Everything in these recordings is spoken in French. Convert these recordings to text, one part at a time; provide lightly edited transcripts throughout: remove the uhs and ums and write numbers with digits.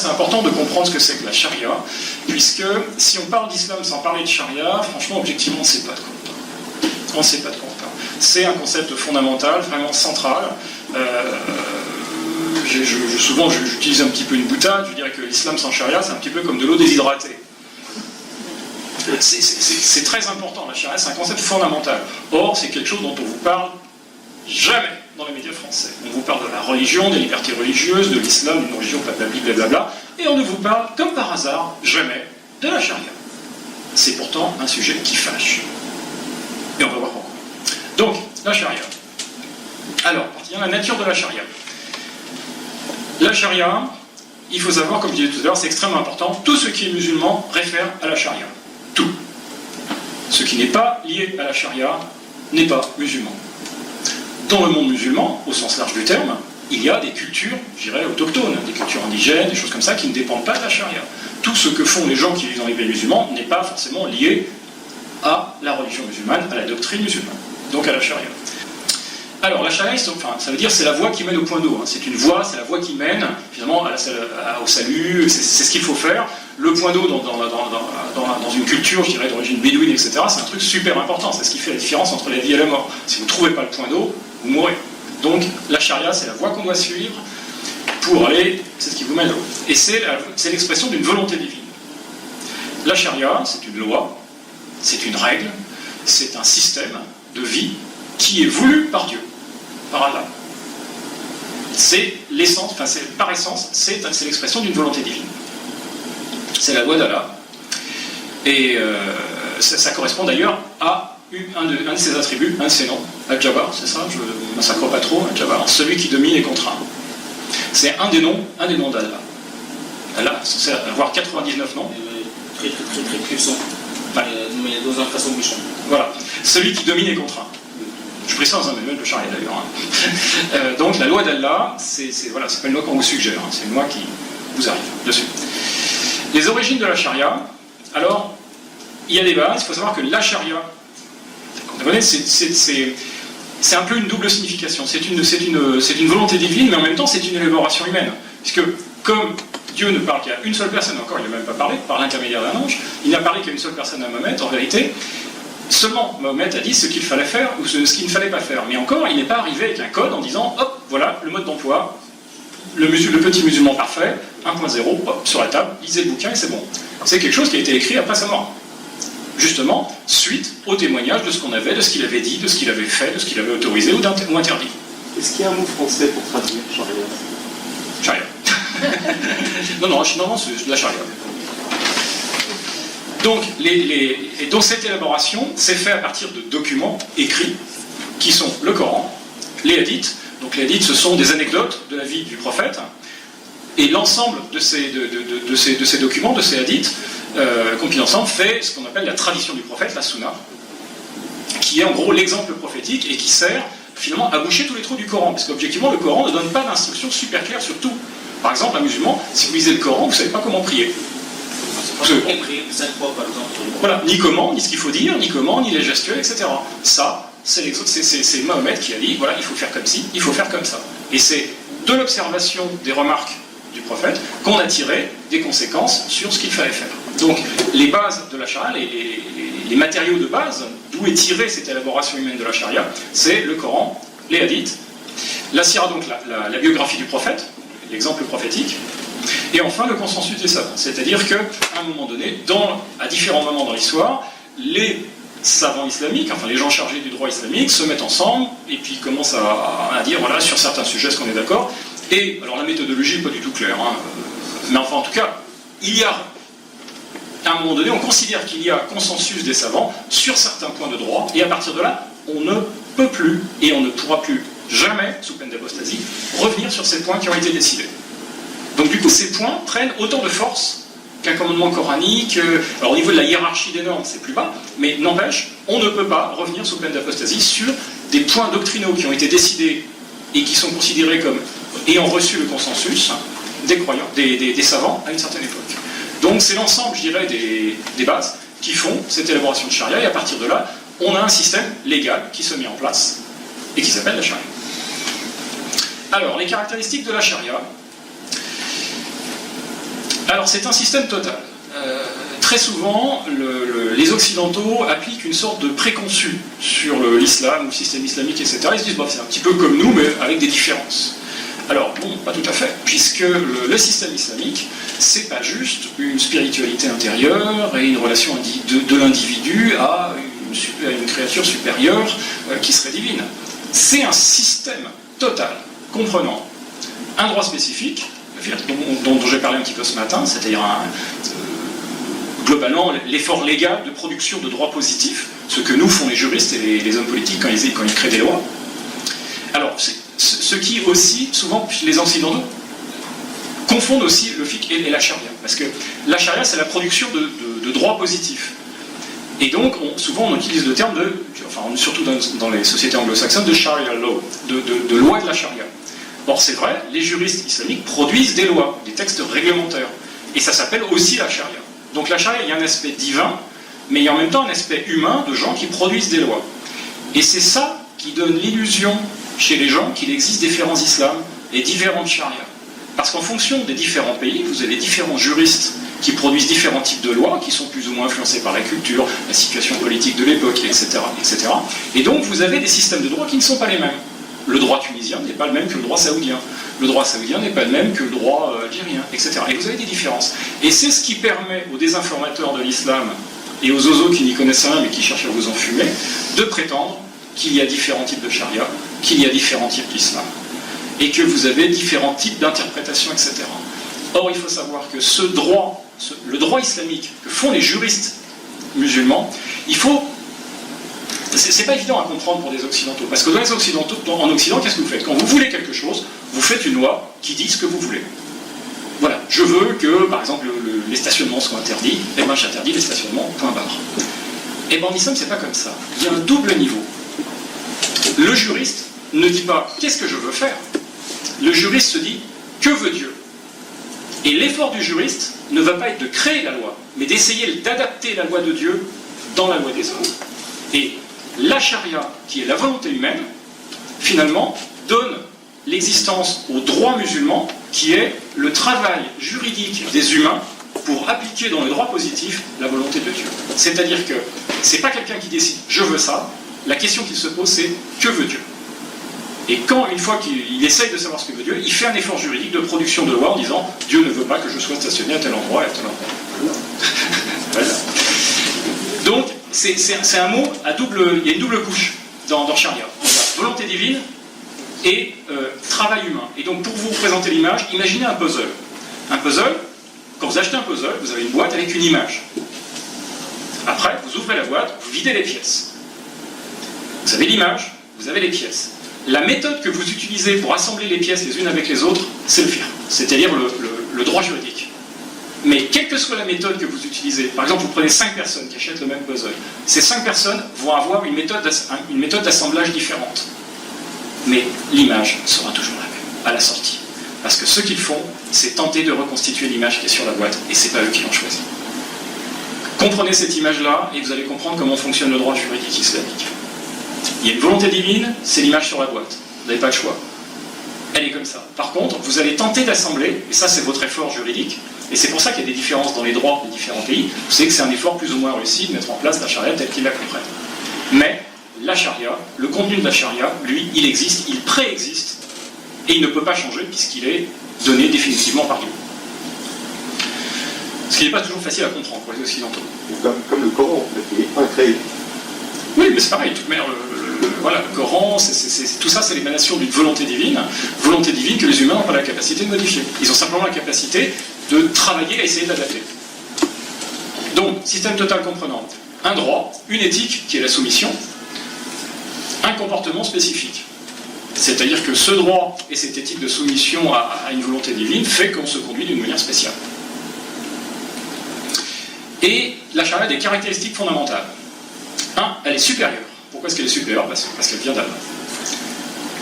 C'est important de comprendre ce que c'est que la charia, puisque si on parle d'islam sans parler de charia, franchement, objectivement, on ne sait pas de quoi on parle. On ne sait pas de quoi on parle. C'est un concept fondamental, vraiment central. Souvent, j'utilise un petit peu une boutade, je dirais que l'islam sans charia, c'est un petit peu comme de l'eau déshydratée. C'est très important, la charia, c'est un concept fondamental. Or, c'est quelque chose dont on vous parle jamais dans les médias français. On vous parle de la religion, des libertés religieuses, de l'islam, d'une religion, blablabla, et on ne vous parle, comme par hasard, jamais de la charia. C'est pourtant un sujet qui fâche. Et on va voir pourquoi. Donc, la charia. Alors, il y a la nature de la charia. La charia, il faut savoir, comme je disais tout à l'heure, c'est extrêmement important, tout ce qui est musulman réfère à la charia. Tout. Ce qui n'est pas lié à la charia n'est pas musulman. Dans le monde musulman, au sens large du terme, il y a des cultures, je dirais, autochtones, des cultures indigènes, des choses comme ça, qui ne dépendent pas de la charia. Tout ce que font les gens qui vivent dans les pays musulmans n'est pas forcément lié à la religion musulmane, à la doctrine musulmane, donc à la charia. Alors, la charia, ça veut dire c'est la voie qui mène au point d'eau. C'est une voie, c'est la voie qui mène, finalement, au salut, c'est ce qu'il faut faire. Le point d'eau dans une culture, je dirais, d'origine bédouine, etc., c'est un truc super important. C'est ce qui fait la différence entre la vie et la mort. Si vous ne trouvez pas le point d'eau, vous mourrez. Donc, la charia, c'est la voie qu'on doit suivre pour aller, c'est ce qui vous mène à l'eau. Et c'est l'expression d'une volonté divine. La charia, c'est une loi, c'est une règle, c'est un système de vie qui est voulu par Dieu, par Allah. C'est l'essence, par essence, c'est l'expression d'une volonté divine. C'est la loi d'Allah. Et ça correspond d'ailleurs à un de ses attributs, un de ses noms, Al-Jabbar, c'est ça, je ne massacre pas trop, Al-Jabbar, celui qui domine et contraint. C'est un des noms d'Allah. Allah, c'est censé avoir 99 noms. Très puissant. Ouais. Mais dans un façon méchante. Voilà, celui qui domine et contraint. Je pris ça dans un manuel de charia d'ailleurs. Donc la loi d'Allah, c'est pas une loi qu'on vous suggère, c'est une loi qui vous arrive dessus. Les origines de la charia, alors, il y a des bases, il faut savoir que la charia, c'est un peu une double signification. C'est une volonté divine, mais en même temps c'est une élaboration humaine. Puisque comme Dieu ne parle qu'à une seule personne, encore il n'a même pas parlé, par l'intermédiaire d'un ange, il n'a parlé qu'à une seule personne à Mahomet, en vérité, seulement Mahomet a dit ce qu'il fallait faire ou ce qu'il ne fallait pas faire. Mais encore, il n'est pas arrivé avec un code en disant, hop, voilà le mode d'emploi, le petit musulman parfait, 1.0, hop, sur la table, lisez le bouquin et c'est bon. C'est quelque chose qui a été écrit après sa mort. Justement, suite au témoignage de ce qu'on avait, de ce qu'il avait dit, de ce qu'il avait fait, de ce qu'il avait autorisé ou interdit. Est-ce qu'il y a un mot français pour traduire charia? Non, c'est de la charia. Donc, donc cette élaboration s'est faite à partir de documents écrits, qui sont le Coran, les hadiths. Donc les hadiths, ce sont des anecdotes de la vie du prophète, et l'ensemble de ces documents, de ces hadiths, compilés ensemble, fait ce qu'on appelle la tradition du prophète, la sunna, qui est en gros l'exemple prophétique et qui sert finalement à boucher tous les trous du Coran, parce qu'objectivement le Coran ne donne pas d'instructions super claires sur tout. Par exemple, un musulman, si vous lisez le Coran, vous ne savez pas comment prier. Voilà, ni comment, ni ce qu'il faut dire, ni comment, ni les gestuels, etc. Ça, c'est Mahomet qui a dit, voilà, il faut faire comme ci, il faut faire comme ça. Et c'est de l'observation des remarques du prophète qu'on a tiré des conséquences sur ce qu'il fallait faire. Donc, les bases de la charia, les matériaux de base, d'où est tirée cette élaboration humaine de la charia, c'est le Coran, les hadiths, la sira, donc la biographie du prophète, l'exemple prophétique, et enfin le consensus des savants. C'est-à-dire qu'à un moment donné, à différents moments dans l'histoire, les savants islamiques, enfin les gens chargés du droit islamique, se mettent ensemble et puis commencent à dire, voilà, sur certains sujets, est-ce qu'on est d'accord. Et, alors la méthodologie n'est pas du tout claire, mais enfin en tout cas, il y a, à un moment donné, on considère qu'il y a consensus des savants sur certains points de droit, et à partir de là, on ne peut plus, et on ne pourra plus jamais, sous peine d'apostasie, revenir sur ces points qui ont été décidés. Donc du coup, ces points prennent autant de force qu'un commandement coranique. Alors au niveau de la hiérarchie des normes, c'est plus bas, mais n'empêche, on ne peut pas revenir sous peine d'apostasie sur des points doctrinaux qui ont été décidés et qui sont considérés comme ayant reçu le consensus des croyants, des savants à une certaine époque. Donc c'est l'ensemble, je dirais, des bases qui font cette élaboration de charia, et à partir de là, on a un système légal qui se met en place et qui s'appelle la charia. Alors, les caractéristiques de la charia. Alors c'est un système total. Très souvent, les Occidentaux appliquent une sorte de préconçu sur l'islam, le système islamique, etc. Ils se disent, bon, c'est un petit peu comme nous, mais avec des différences. Alors, bon, pas tout à fait, puisque le système islamique, c'est pas juste une spiritualité intérieure et une relation de l'individu à une créature supérieure qui serait divine. C'est un système total, comprenant un droit spécifique, dont j'ai parlé un petit peu ce matin, c'est-à-dire globalement l'effort légal de production de droits positifs, ce que nous font les juristes et les hommes politiques quand ils créent des lois. Alors, ce qui aussi, souvent, les Occidentaux confondent aussi le fiqh et la charia. Parce que la charia, c'est la production de droits positifs. Et donc, souvent, on utilise le terme surtout dans les sociétés anglo-saxonnes, de sharia law, de loi de la charia. Or, c'est vrai, les juristes islamiques produisent des lois, des textes réglementaires. Et ça s'appelle aussi la charia. Donc la charia, il y a un aspect divin, mais il y a en même temps un aspect humain de gens qui produisent des lois. Et c'est ça qui donne l'illusion chez les gens qu'il existe différents islams et différentes charias. Parce qu'en fonction des différents pays, vous avez différents juristes qui produisent différents types de lois, qui sont plus ou moins influencés par la culture, la situation politique de l'époque, etc., etc. Et donc vous avez des systèmes de droit qui ne sont pas les mêmes. Le droit tunisien n'est pas le même que le droit saoudien. Le droit saoudien n'est pas le même que le droit algérien, etc. Et vous avez des différences. Et c'est ce qui permet aux désinformateurs de l'islam et aux oiseaux qui n'y connaissent rien mais qui cherchent à vous enfumer, de prétendre qu'il y a différents types de charia, qu'il y a différents types d'islam, et que vous avez différents types d'interprétations, etc. Or, il faut savoir que le droit islamique que font les juristes musulmans, c'est pas évident à comprendre pour des occidentaux, parce que en Occident, qu'est-ce que vous faites? Quand vous voulez quelque chose, vous faites une loi qui dit ce que vous voulez. Voilà, je veux que, par exemple, les stationnements soient interdits, et bien j'interdis les stationnements, point barre. Et bien en islam, c'est pas comme ça. Il y a un double niveau. Le juriste ne dit pas « qu'est-ce que je veux faire ?» Le juriste se dit « que veut Dieu ?» Et l'effort du juriste ne va pas être de créer la loi, mais d'essayer d'adapter la loi de Dieu dans la loi des hommes. Et la charia, qui est la volonté humaine, finalement, donne l'existence au droit musulman, qui est le travail juridique des humains pour appliquer dans le droit positif la volonté de Dieu. C'est-à-dire que c'est pas quelqu'un qui décide « je veux ça », la question qu'il se pose c'est « que veut Dieu ?» Et quand, une fois qu'il essaye de savoir ce que veut Dieu, il fait un effort juridique de production de loi en disant « Dieu ne veut pas que je sois stationné à tel endroit et à tel endroit. » Voilà. Donc, c'est un mot à il y a une double couche dans Sharia. Volonté divine et travail humain. Et donc, pour vous présenter l'image, imaginez un puzzle. Un puzzle, quand vous achetez un puzzle, vous avez une boîte avec une image. Après, vous ouvrez la boîte, vous videz les pièces. Vous avez l'image, vous avez les pièces. La méthode que vous utilisez pour assembler les pièces les unes avec les autres, c'est le fiqh, c'est-à-dire le droit juridique. Mais quelle que soit la méthode que vous utilisez, par exemple, vous prenez 5 personnes qui achètent le même puzzle, ces 5 personnes vont avoir une méthode d'assemblage différente. Mais l'image sera toujours la même, à la sortie. Parce que ce qu'ils font, c'est tenter de reconstituer l'image qui est sur la boîte, et c'est pas eux qui l'ont choisi. Comprenez cette image-là, et vous allez comprendre comment fonctionne le droit juridique islamique. Il y a une volonté divine, c'est l'image sur la boîte. Vous n'avez pas le choix. Elle est comme ça. Par contre, vous allez tenter d'assembler, et ça c'est votre effort juridique, et c'est pour ça qu'il y a des différences dans les droits des différents pays. Vous savez que c'est un effort plus ou moins réussi de mettre en place la charia telle qu'ils la comprennent. Mais la charia, le contenu de la charia, lui, il existe, il préexiste, et il ne peut pas changer puisqu'il est donné définitivement par Dieu. Ce qui n'est pas toujours facile à comprendre pour les occidentaux. Comme le Coran, en fait, il est incréé. Oui, mais c'est pareil, de toute manière, voilà, le Coran, tout ça, c'est l'émanation d'une volonté divine que les humains n'ont pas la capacité de modifier. Ils ont simplement la capacité de travailler à essayer d'adapter. Donc, système total comprenant un droit, une éthique qui est la soumission, un comportement spécifique. C'est-à-dire que ce droit et cette éthique de soumission à une volonté divine fait qu'on se conduit d'une manière spéciale. Et la charia a des caractéristiques fondamentales. Un, elle est supérieure. Pourquoi est-ce qu'elle est supérieure? Parce qu'elle vient d'Allah.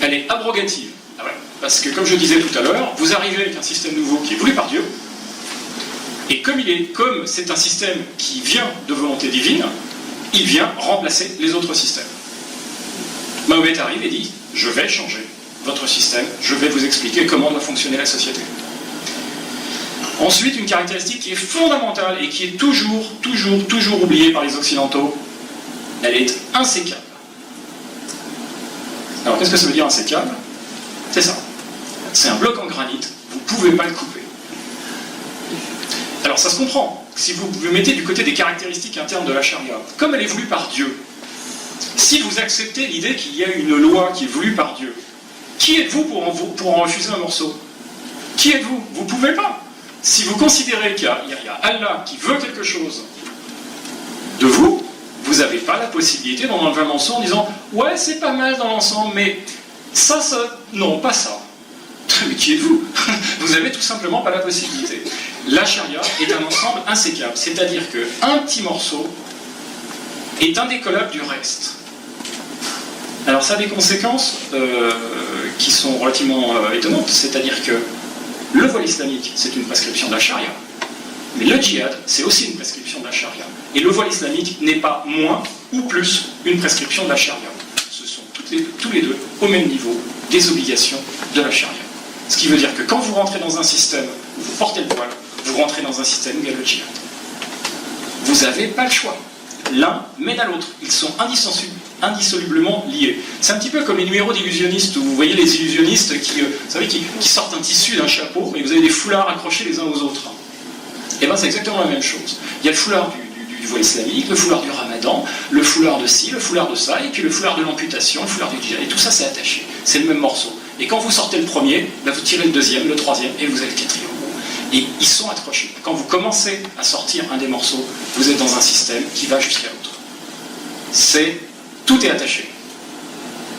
Elle est abrogative. Ah ouais. Parce que, comme je disais tout à l'heure, vous arrivez avec un système nouveau qui est voulu par Dieu, et comme c'est un système qui vient de volonté divine, il vient remplacer les autres systèmes. Mahomet arrive et dit « Je vais changer votre système, je vais vous expliquer comment doit fonctionner la société. » Ensuite, une caractéristique qui est fondamentale et qui est toujours oubliée par les Occidentaux, elle est insécable. Alors, qu'est-ce que ça veut dire insécable? C'est ça. C'est un bloc en granit, vous ne pouvez pas le couper. Alors, ça se comprend. Si vous vous mettez du côté des caractéristiques internes de la charia, comme elle est voulue par Dieu, si vous acceptez l'idée qu'il y a une loi qui est voulue par Dieu, qui êtes-vous pour en refuser un morceau? Qui êtes-vous? Vous ne pouvez pas. Si vous considérez qu'il y a Allah qui veut quelque chose de vous, vous n'avez pas la possibilité d'en enlever un morceau en disant « Ouais, c'est pas mal dans l'ensemble, mais ça, non, pas ça. » Mais qui êtes-vous? Vous n'avez tout simplement pas la possibilité. La charia est un ensemble insécable, c'est-à-dire qu'un petit morceau est indécollable du reste. Alors ça a des conséquences qui sont relativement étonnantes, c'est-à-dire que le voile islamique, c'est une prescription de la charia, mais le djihad, c'est aussi une prescription de la charia. Et le voile islamique n'est pas moins ou plus une prescription de la charia. Ce sont tous les deux au même niveau des obligations de la charia. Ce qui veut dire que quand vous rentrez dans un système où vous portez le voile, vous rentrez dans un système où il y a le djihad. Vous n'avez pas le choix. L'un mène à l'autre. Ils sont indissolublement liés. C'est un petit peu comme les numéros d'illusionnistes, où vous voyez les illusionnistes qui sortent un tissu d'un chapeau, et vous avez des foulards accrochés les uns aux autres. Et bien c'est exactement la même chose. Il y a le foulard du voile islamique, le foulard du ramadan, le foulard de ci, le foulard de ça, et puis le foulard de l'amputation, le foulard du djihad. Et tout ça c'est attaché. C'est le même morceau. Et quand vous sortez le premier, là, vous tirez le deuxième, le troisième, et vous avez le quatrième. Et ils sont accrochés. Quand vous commencez à sortir un des morceaux, vous êtes dans un système qui va jusqu'à l'autre. Tout est attaché.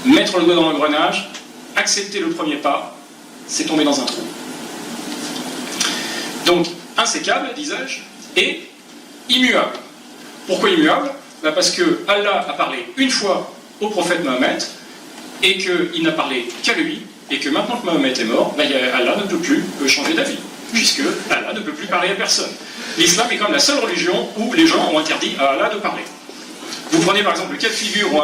Mettre le doigt dans l'engrenage, accepter le premier pas, c'est tomber dans un trou. Donc, insécable, disais-je, et immuable. Pourquoi immuable? Parce que Allah a parlé une fois au prophète Mohammed, et qu'il n'a parlé qu'à lui, et que maintenant que Mohammed est mort, Allah ne peut plus changer d'avis, puisque Allah ne peut plus parler à personne. L'islam est comme la seule religion où les gens ont interdit à Allah de parler. Vous prenez par exemple le cas de figure où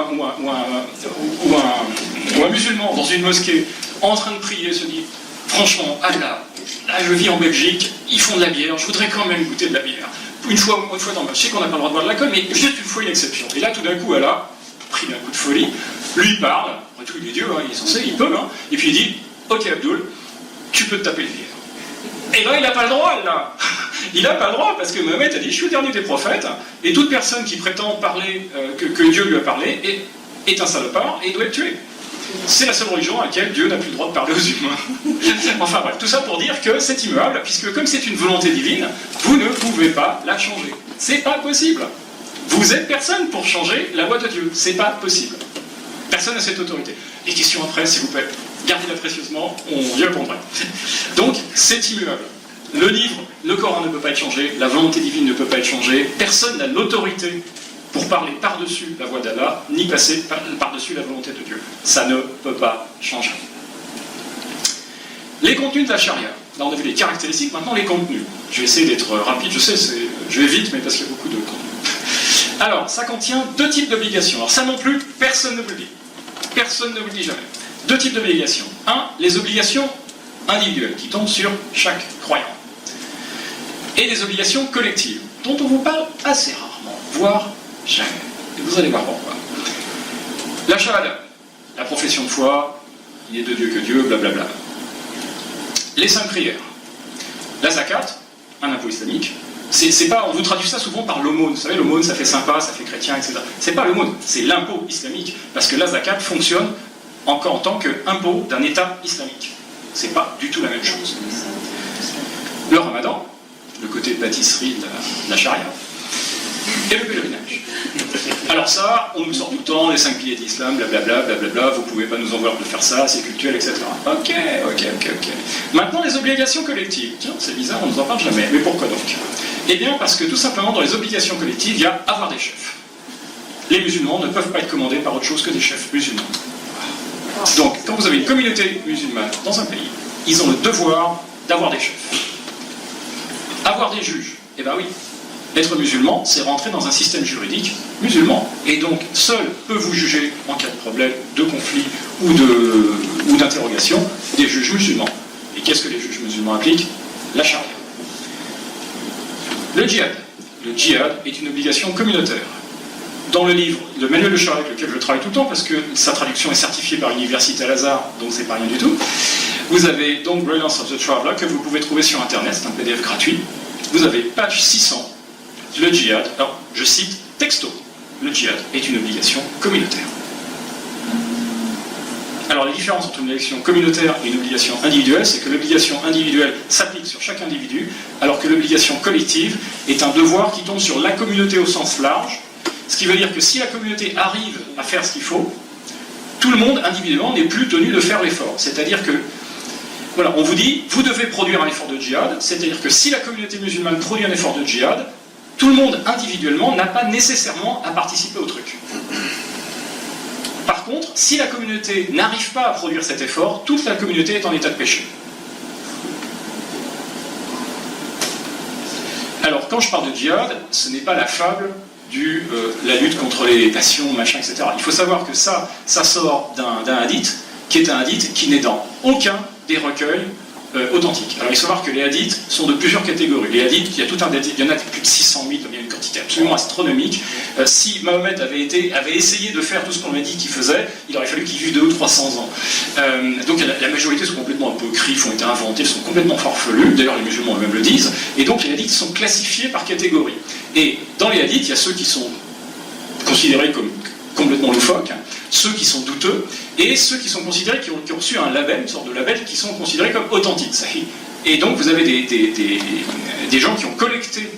un musulman dans une mosquée en train de prier se dit « Franchement, Allah, là je vis en Belgique, ils font de la bière, je voudrais quand même goûter de la bière. Une fois dans le match, je sais qu'on n'a pas le droit de boire de l'alcool, mais juste une fois une exception. » Et là tout d'un coup, Allah, pris d'un coup de folie, lui parle, après tout il est Dieu, hein, il est censé, il peut, hein, et puis il dit « Ok Abdul, tu peux te taper une bière. » Et là, il n'a pas le droit, là. Il n'a pas le droit, parce que Mohammed a dit « Je suis le dernier des prophètes, et toute personne qui prétend parler, que Dieu lui a parlé, est un salopard, et il doit être tué. » C'est la seule religion à laquelle Dieu n'a plus le droit de parler aux humains. Enfin bref, tout ça pour dire que c'est immuable, puisque comme c'est une volonté divine, vous ne pouvez pas la changer. C'est pas possible. Vous êtes personne pour changer la loi de Dieu. C'est pas possible. Personne n'a cette autorité. Les questions après, s'il vous plaît. Gardez-la précieusement, on y répondra. Donc, c'est immuable. Le livre, le Coran ne peut pas être changé, la volonté divine ne peut pas être changée, personne n'a l'autorité pour parler par-dessus la voix d'Allah, ni passer par-dessus la volonté de Dieu. Ça ne peut pas changer. Les contenus de la charia. Là, on a vu les caractéristiques, maintenant les contenus. Je vais essayer d'être rapide, je sais, je vais vite, mais parce qu'il y a beaucoup de contenus. Alors, ça contient deux types d'obligations. Alors ça non plus, personne ne vous le dit. Personne ne vous le dit jamais. Deux types d'obligations. Un, les obligations individuelles, qui tombent sur chaque croyant. Et des obligations collectives, dont on vous parle assez rarement, voire jamais. Et vous allez voir pourquoi. La shahada, la profession de foi, il n'est de Dieu que Dieu, blablabla. Les 5 prières. La zakat, un impôt islamique. C'est pas, on vous traduit ça souvent par l'aumône. Vous savez, l'aumône, ça fait sympa, ça fait chrétien, etc. C'est pas l'aumône, c'est l'impôt islamique. Parce que la zakat fonctionne encore en tant qu'impôt d'un État islamique. C'est pas du tout la même chose. Le ramadan, le côté pâtisserie de la charia, et le pèlerinage. Alors ça, on nous sort tout le temps, les 5 piliers de l'islam, blablabla, blablabla, vous pouvez pas nous en vouloir de faire ça, c'est cultuel, etc. Ok. Maintenant, les obligations collectives. Tiens, c'est bizarre, on nous en parle jamais. Mais pourquoi donc? Eh bien, parce que tout simplement, dans les obligations collectives, il y a avoir des chefs. Les musulmans ne peuvent pas être commandés par autre chose que des chefs musulmans. Donc, quand vous avez une communauté musulmane dans un pays, ils ont le devoir d'avoir des chefs. Avoir des juges. Eh bien oui. Être musulman, c'est rentrer dans un système juridique musulman. Et donc, seul peut vous juger en cas de problème, de conflit ou d'interrogation des juges musulmans. Et qu'est-ce que les juges musulmans appliquent? La charia. Le djihad. Le djihad est une obligation communautaire. Dans le livre, le manuel de charia avec lequel je travaille tout le temps, parce que sa traduction est certifiée par l'université Al-Azhar, donc c'est pas rien du tout, vous avez donc Brilliance of the Traveler, que vous pouvez trouver sur Internet, c'est un PDF gratuit. Vous avez page 600, le djihad, alors je cite texto, le djihad est une obligation communautaire. Alors la différence entre une obligation communautaire et une obligation individuelle, c'est que l'obligation individuelle s'applique sur chaque individu, alors que l'obligation collective est un devoir qui tombe sur la communauté au sens large, ce qui veut dire que si la communauté arrive à faire ce qu'il faut, tout le monde individuellement n'est plus tenu de faire l'effort. C'est-à-dire que, voilà, on vous dit, vous devez produire un effort de djihad, c'est-à-dire que si la communauté musulmane produit un effort de djihad, tout le monde individuellement n'a pas nécessairement à participer au truc. Par contre, si la communauté n'arrive pas à produire cet effort, toute la communauté est en état de péché. Alors, quand je parle de djihad, ce n'est pas la fable la lutte contre les passions, machin, etc. Il faut savoir que ça sort d'un hadith, qui est un hadith qui n'est dans aucun des recueils authentiques. Alors il faut savoir que les hadiths sont de plusieurs catégories. Les hadiths, il y a tout un hadith, il y en a plus de 600 000, il y a une quantité absolument astronomique. Si Mahomet avait essayé de faire tout ce qu'on a dit qu'il faisait, il aurait fallu qu'il vive 200 ou 300 ans. Donc la majorité sont complètement apocryphes, ont été inventés, sont complètement farfelus, d'ailleurs les musulmans eux-mêmes le disent, et donc les hadiths sont classifiés par catégorie. Et dans les hadiths, il y a ceux qui sont considérés comme complètement loufoques, ceux qui sont douteux, et ceux qui sont considérés, qui ont reçu un label, une sorte de label, qui sont considérés comme authentiques. Et donc vous avez des gens qui ont collecté,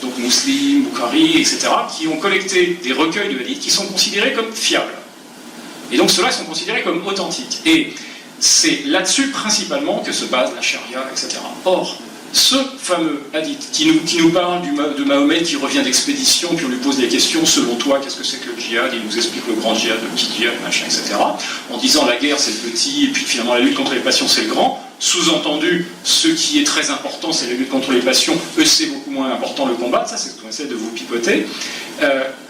donc Muslim, Bukhari, etc., qui ont collecté des recueils de hadiths qui sont considérés comme fiables. Et donc ceux-là sont considérés comme authentiques. Et c'est là-dessus principalement que se base la charia, etc. Or, ce fameux hadith qui nous parle de Mahomet qui revient d'expédition, puis on lui pose des questions, selon toi, qu'est-ce que c'est que le djihad? Il nous explique le grand djihad, le petit djihad, machin, etc. En disant la guerre c'est le petit, et puis finalement la lutte contre les passions c'est le grand. Sous-entendu, ce qui est très important c'est la lutte contre les passions, c'est beaucoup moins important le combat, ça c'est ce qu'on essaie de vous pipoter.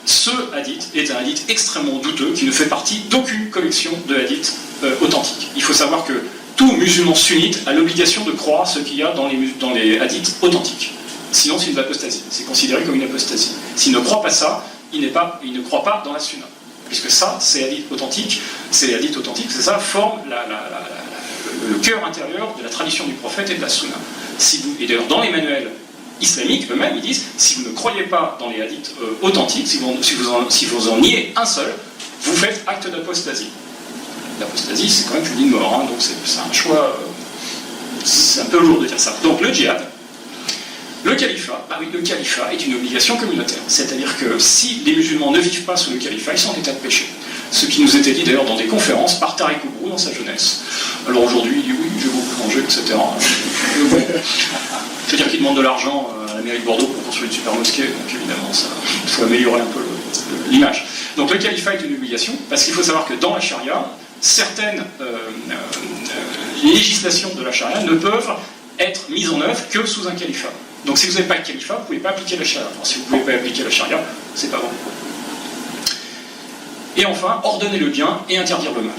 Ce hadith est un hadith extrêmement douteux qui ne fait partie d'aucune collection de hadiths authentiques. Il faut savoir que tout musulman sunnite a l'obligation de croire ce qu'il y a dans les hadiths authentiques. Sinon, c'est une apostasie. C'est considéré comme une apostasie. S'il ne croit pas ça, il ne croit pas dans la sunna. Puisque ça, c'est hadith authentique, c'est ça forme le cœur intérieur de la tradition du prophète et de la sunna. Et d'ailleurs, dans les manuels islamiques eux-mêmes, ils disent, si vous ne croyez pas dans les hadiths authentiques, si vous en niez un seul, vous faites acte d'apostasie. L'apostasie, c'est quand même puni de mort, hein, donc c'est un choix, c'est un peu lourd de dire ça. Donc le djihad, le califat est une obligation communautaire. C'est-à-dire que si les musulmans ne vivent pas sous le califat, ils sont en état de péché. Ce qui nous était dit d'ailleurs dans des conférences par Tariq Oubrou dans sa jeunesse. Alors aujourd'hui, il dit oui, j'ai beaucoup mangé, etc. C'est-à-dire qu'il demande de l'argent à la mairie de Bordeaux pour construire une super mosquée, donc évidemment, il faut améliorer un peu l'image. Donc le califat est une obligation, parce qu'il faut savoir que dans la charia, certaines législations de la charia ne peuvent être mises en œuvre que sous un califat. Donc si vous n'avez pas de califat, vous ne pouvez pas appliquer la charia. Alors, si vous ne pouvez pas appliquer la charia, c'est pas bon. Et enfin, ordonner le bien et interdire le mal.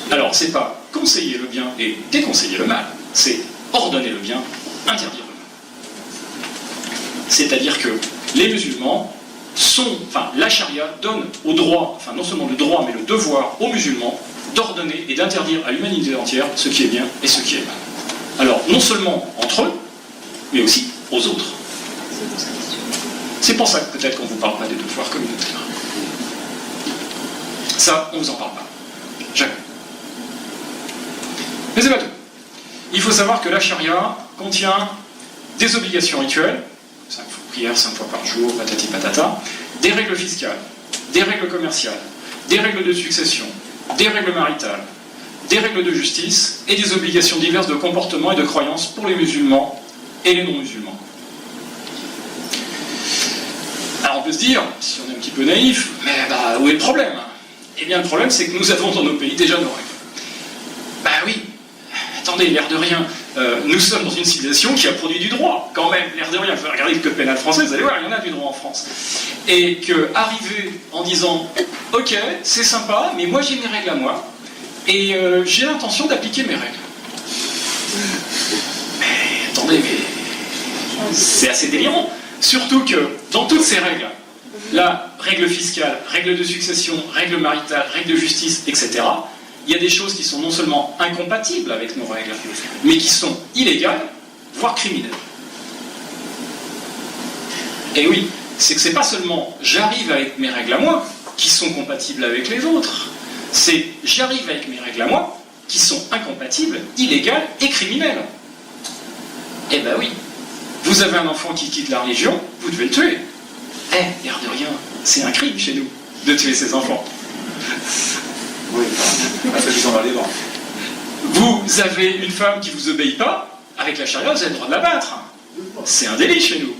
Alors, c'est pas conseiller le bien et déconseiller le mal, c'est ordonner le bien, interdire le mal. C'est-à-dire que les musulmans la charia donne au droit, non seulement le droit, mais le devoir aux musulmans d'ordonner et d'interdire à l'humanité entière ce qui est bien et ce qui est mal. Alors, non seulement entre eux, mais aussi aux autres. C'est pour ça que peut-être qu'on ne vous parle pas des devoirs communautaires. Ça, on ne vous en parle pas. Jamais. Mais c'est pas tout. Il faut savoir que la charia contient des obligations rituelles, 5 prières 5 fois par jour, patati patata, des règles fiscales, des règles commerciales, des règles de succession, des règles maritales, des règles de justice et des obligations diverses de comportement et de croyance pour les musulmans et les non-musulmans. Alors on peut se dire, si on est un petit peu naïf, mais où est le problème? Eh bien le problème c'est que nous avons dans nos pays déjà nos règles. Oui, attendez, l'air de rien, nous sommes dans une civilisation qui a produit du droit, quand même, l'air de rien. Vous regardez le code pénal français, vous allez voir, il y en a du droit en France. Et qu'arriver en disant, ok, c'est sympa, mais moi j'ai mes règles à moi, et j'ai l'intention d'appliquer mes règles. Mais attendez, C'est assez délirant. Surtout que dans toutes ces règles, la règle fiscale, règle de succession, règle maritale, règle de justice, etc., il y a des choses qui sont non seulement incompatibles avec nos règles, mais qui sont illégales, voire criminelles. Et oui, c'est que c'est pas seulement j'arrive avec mes règles à moi, qui sont compatibles avec les autres, c'est j'arrive avec mes règles à moi, qui sont incompatibles, illégales et criminelles. Eh ben oui, vous avez un enfant qui quitte la religion, vous devez le tuer. Eh, l'air de rien, c'est un crime chez nous, de tuer ses enfants. Oui, à ceux qui sont dans les bancs. Vous avez une femme qui vous obéit pas, avec la charia, vous avez le droit de la battre. C'est un délit chez nous.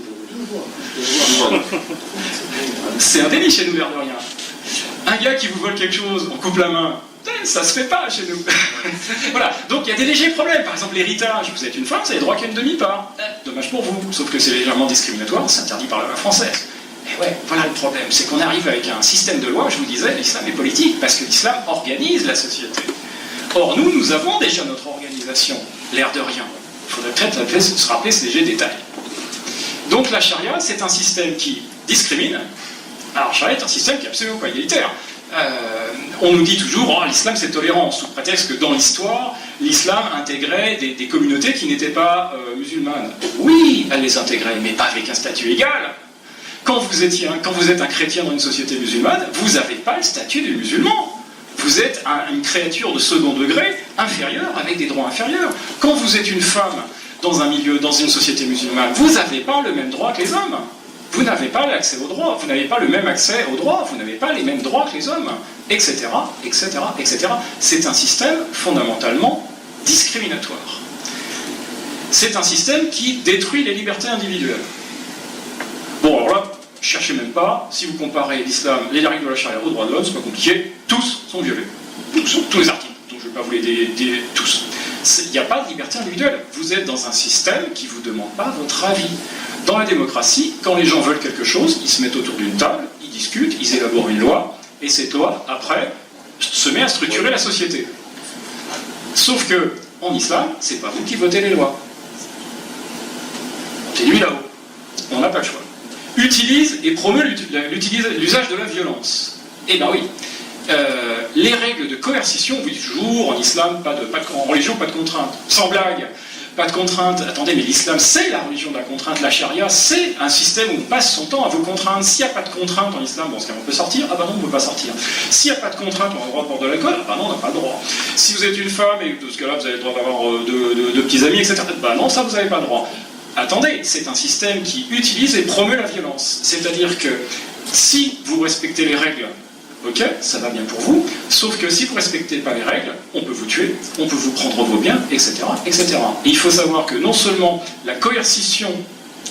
C'est un délit chez nous, l'air de rien. Un gars qui vous vole quelque chose, on coupe la main, ça se fait pas chez nous. Voilà, donc il y a des légers problèmes. Par exemple, l'héritage. Vous êtes une femme, vous avez droit qu'à une demi-part. Dommage pour vous, sauf que c'est légèrement discriminatoire, c'est interdit par la loi française. Et ouais, voilà le problème, c'est qu'on arrive avec un système de loi, je vous disais, l'islam est politique, parce que l'islam organise la société. Or, nous avons déjà notre organisation, l'air de rien. Il faudrait peut-être se rappeler ces légers détails. Donc la charia, c'est un système qui discrimine. Alors, la charia est un système qui est absolument pas égalitaire. On nous dit toujours, oh, l'islam c'est tolérant, sous prétexte que dans l'histoire, l'islam intégrait des communautés qui n'étaient pas musulmanes. Oui, elle les intégrait, mais pas avec un statut égal. Quand vous êtes un chrétien dans une société musulmane, vous n'avez pas le statut du musulman. Vous êtes une créature de second degré, inférieure, avec des droits inférieurs. Quand vous êtes une femme dans un milieu, dans une société musulmane, vous n'avez pas le même droit que les hommes. Vous n'avez pas l'accès aux droits, vous n'avez pas le même accès aux droits, vous n'avez pas les mêmes droits que les hommes, etc., etc., etc. C'est un système fondamentalement discriminatoire. C'est un système qui détruit les libertés individuelles. Bon, alors là, cherchez même pas, si vous comparez l'islam, les règles de la charia aux droits de l'homme, c'est pas compliqué, tous sont violés. Tous les articles, donc je ne vais pas vous les dire tous. Il n'y a pas de liberté individuelle. Vous êtes dans un système qui ne vous demande pas votre avis. Dans la démocratie, quand les gens veulent quelque chose, ils se mettent autour d'une table, ils discutent, ils élaborent une loi, et cette loi, après, se met à structurer la société. Sauf que, en islam, c'est pas vous qui votez les lois. C'est lui là-haut. On n'a pas le choix. Utilise et promeut l'usage de la violence. Eh bien oui. Les règles de coercition, vous dites toujours, en islam, en religion, pas de contrainte. Sans blague. Pas de contrainte. Attendez, mais l'islam, c'est la religion de la contrainte. La charia, c'est un système où on passe son temps à vous contraindre. S'il n'y a pas de contrainte en islam, bon, on peut sortir. Ah ben non, on ne peut pas sortir. S'il n'y a pas de contrainte, on a le droit de boire de l'alcool. Ah ben non, on n'a pas le droit. Si vous êtes une femme, et dans ce cas-là, vous avez le droit d'avoir de petits amis, etc. Ben non, ça, vous n'avez pas le droit. Attendez, c'est un système qui utilise et promeut la violence. C'est-à-dire que si vous respectez les règles, ok, ça va bien pour vous, sauf que si vous ne respectez pas les règles, on peut vous tuer, on peut vous prendre vos biens, etc., etc. Et il faut savoir que non seulement la coercition,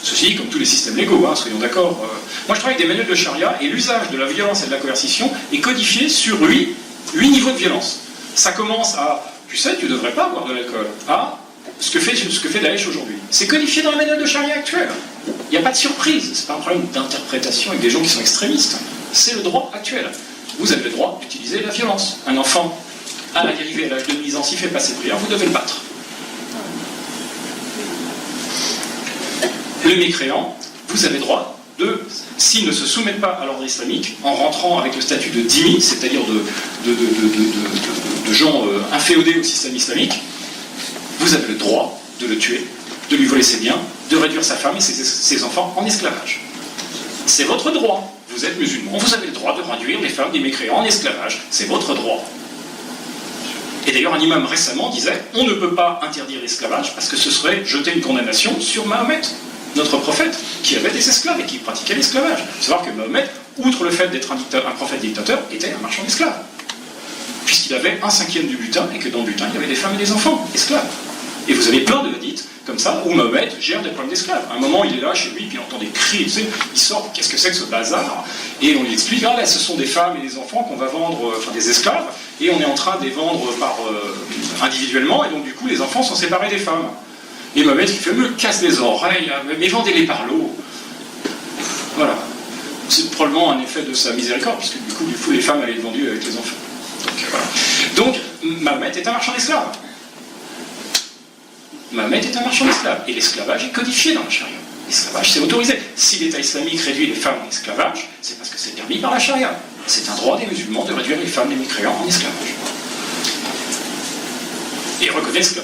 ceci comme tous les systèmes légaux, hein, soyons d'accord, moi je travaille avec des manuels de charia, et l'usage de la violence et de la coercition est codifié sur 8 niveaux de violence. Ça commence à, tu sais, tu ne devrais pas boire de l'alcool, à ce que fait Daesh aujourd'hui. C'est codifié dans le manuel de charia actuel. Il n'y a pas de surprise, c'est pas un problème d'interprétation avec des gens qui sont extrémistes. C'est le droit actuel. Vous avez le droit d'utiliser la violence. Un enfant à la dérivée à l'âge de 10 ans, s'il fait passer prière, vous devez le battre. Le mécréant, vous avez le droit de, s'il ne se soumet pas à l'ordre islamique, en rentrant avec le statut de dhimmi, c'est-à-dire de gens inféodés au système islamique, vous avez le droit de le tuer, de lui voler ses biens, de réduire sa femme et ses enfants en esclavage. C'est votre droit. Vous êtes musulman, vous avez le droit de réduire les femmes des mécréants en esclavage. C'est votre droit. Et d'ailleurs, un imam récemment disait, on ne peut pas interdire l'esclavage parce que ce serait jeter une condamnation sur Mahomet, notre prophète, qui avait des esclaves et qui pratiquait l'esclavage. Il faut savoir que Mahomet, outre le fait d'être un prophète dictateur, était un marchand d'esclaves. Puisqu'il avait 1/5 du butin, et que dans le butin, il y avait des femmes et des enfants, esclaves. Et vous avez plein de hadiths comme ça, où Mahomet gère des problèmes d'esclaves. À un moment, il est là chez lui, puis il entend des cris, tu sais, il sort, qu'est-ce que c'est que ce bazar? Et on lui explique, ah là, ce sont des femmes et des enfants qu'on va vendre, enfin des esclaves, et on est en train de les vendre individuellement, et donc du coup, les enfants sont séparés des femmes. Et Mahomet, il fait, me casse les oreilles, mais vendez-les par l'eau. Voilà. C'est probablement un effet de sa miséricorde, puisque du coup, les femmes allaient être vendues avec les enfants. Donc, voilà. Donc, Mahomet est un marchand d'esclaves. Mahomet est un marchand d'esclaves, et l'esclavage est codifié dans la charia. L'esclavage, c'est autorisé. Si l'État islamique réduit les femmes en esclavage, c'est parce que c'est permis par la charia. C'est un droit des musulmans de réduire les femmes, les mécréants, en esclavage. Et reconnaissent que,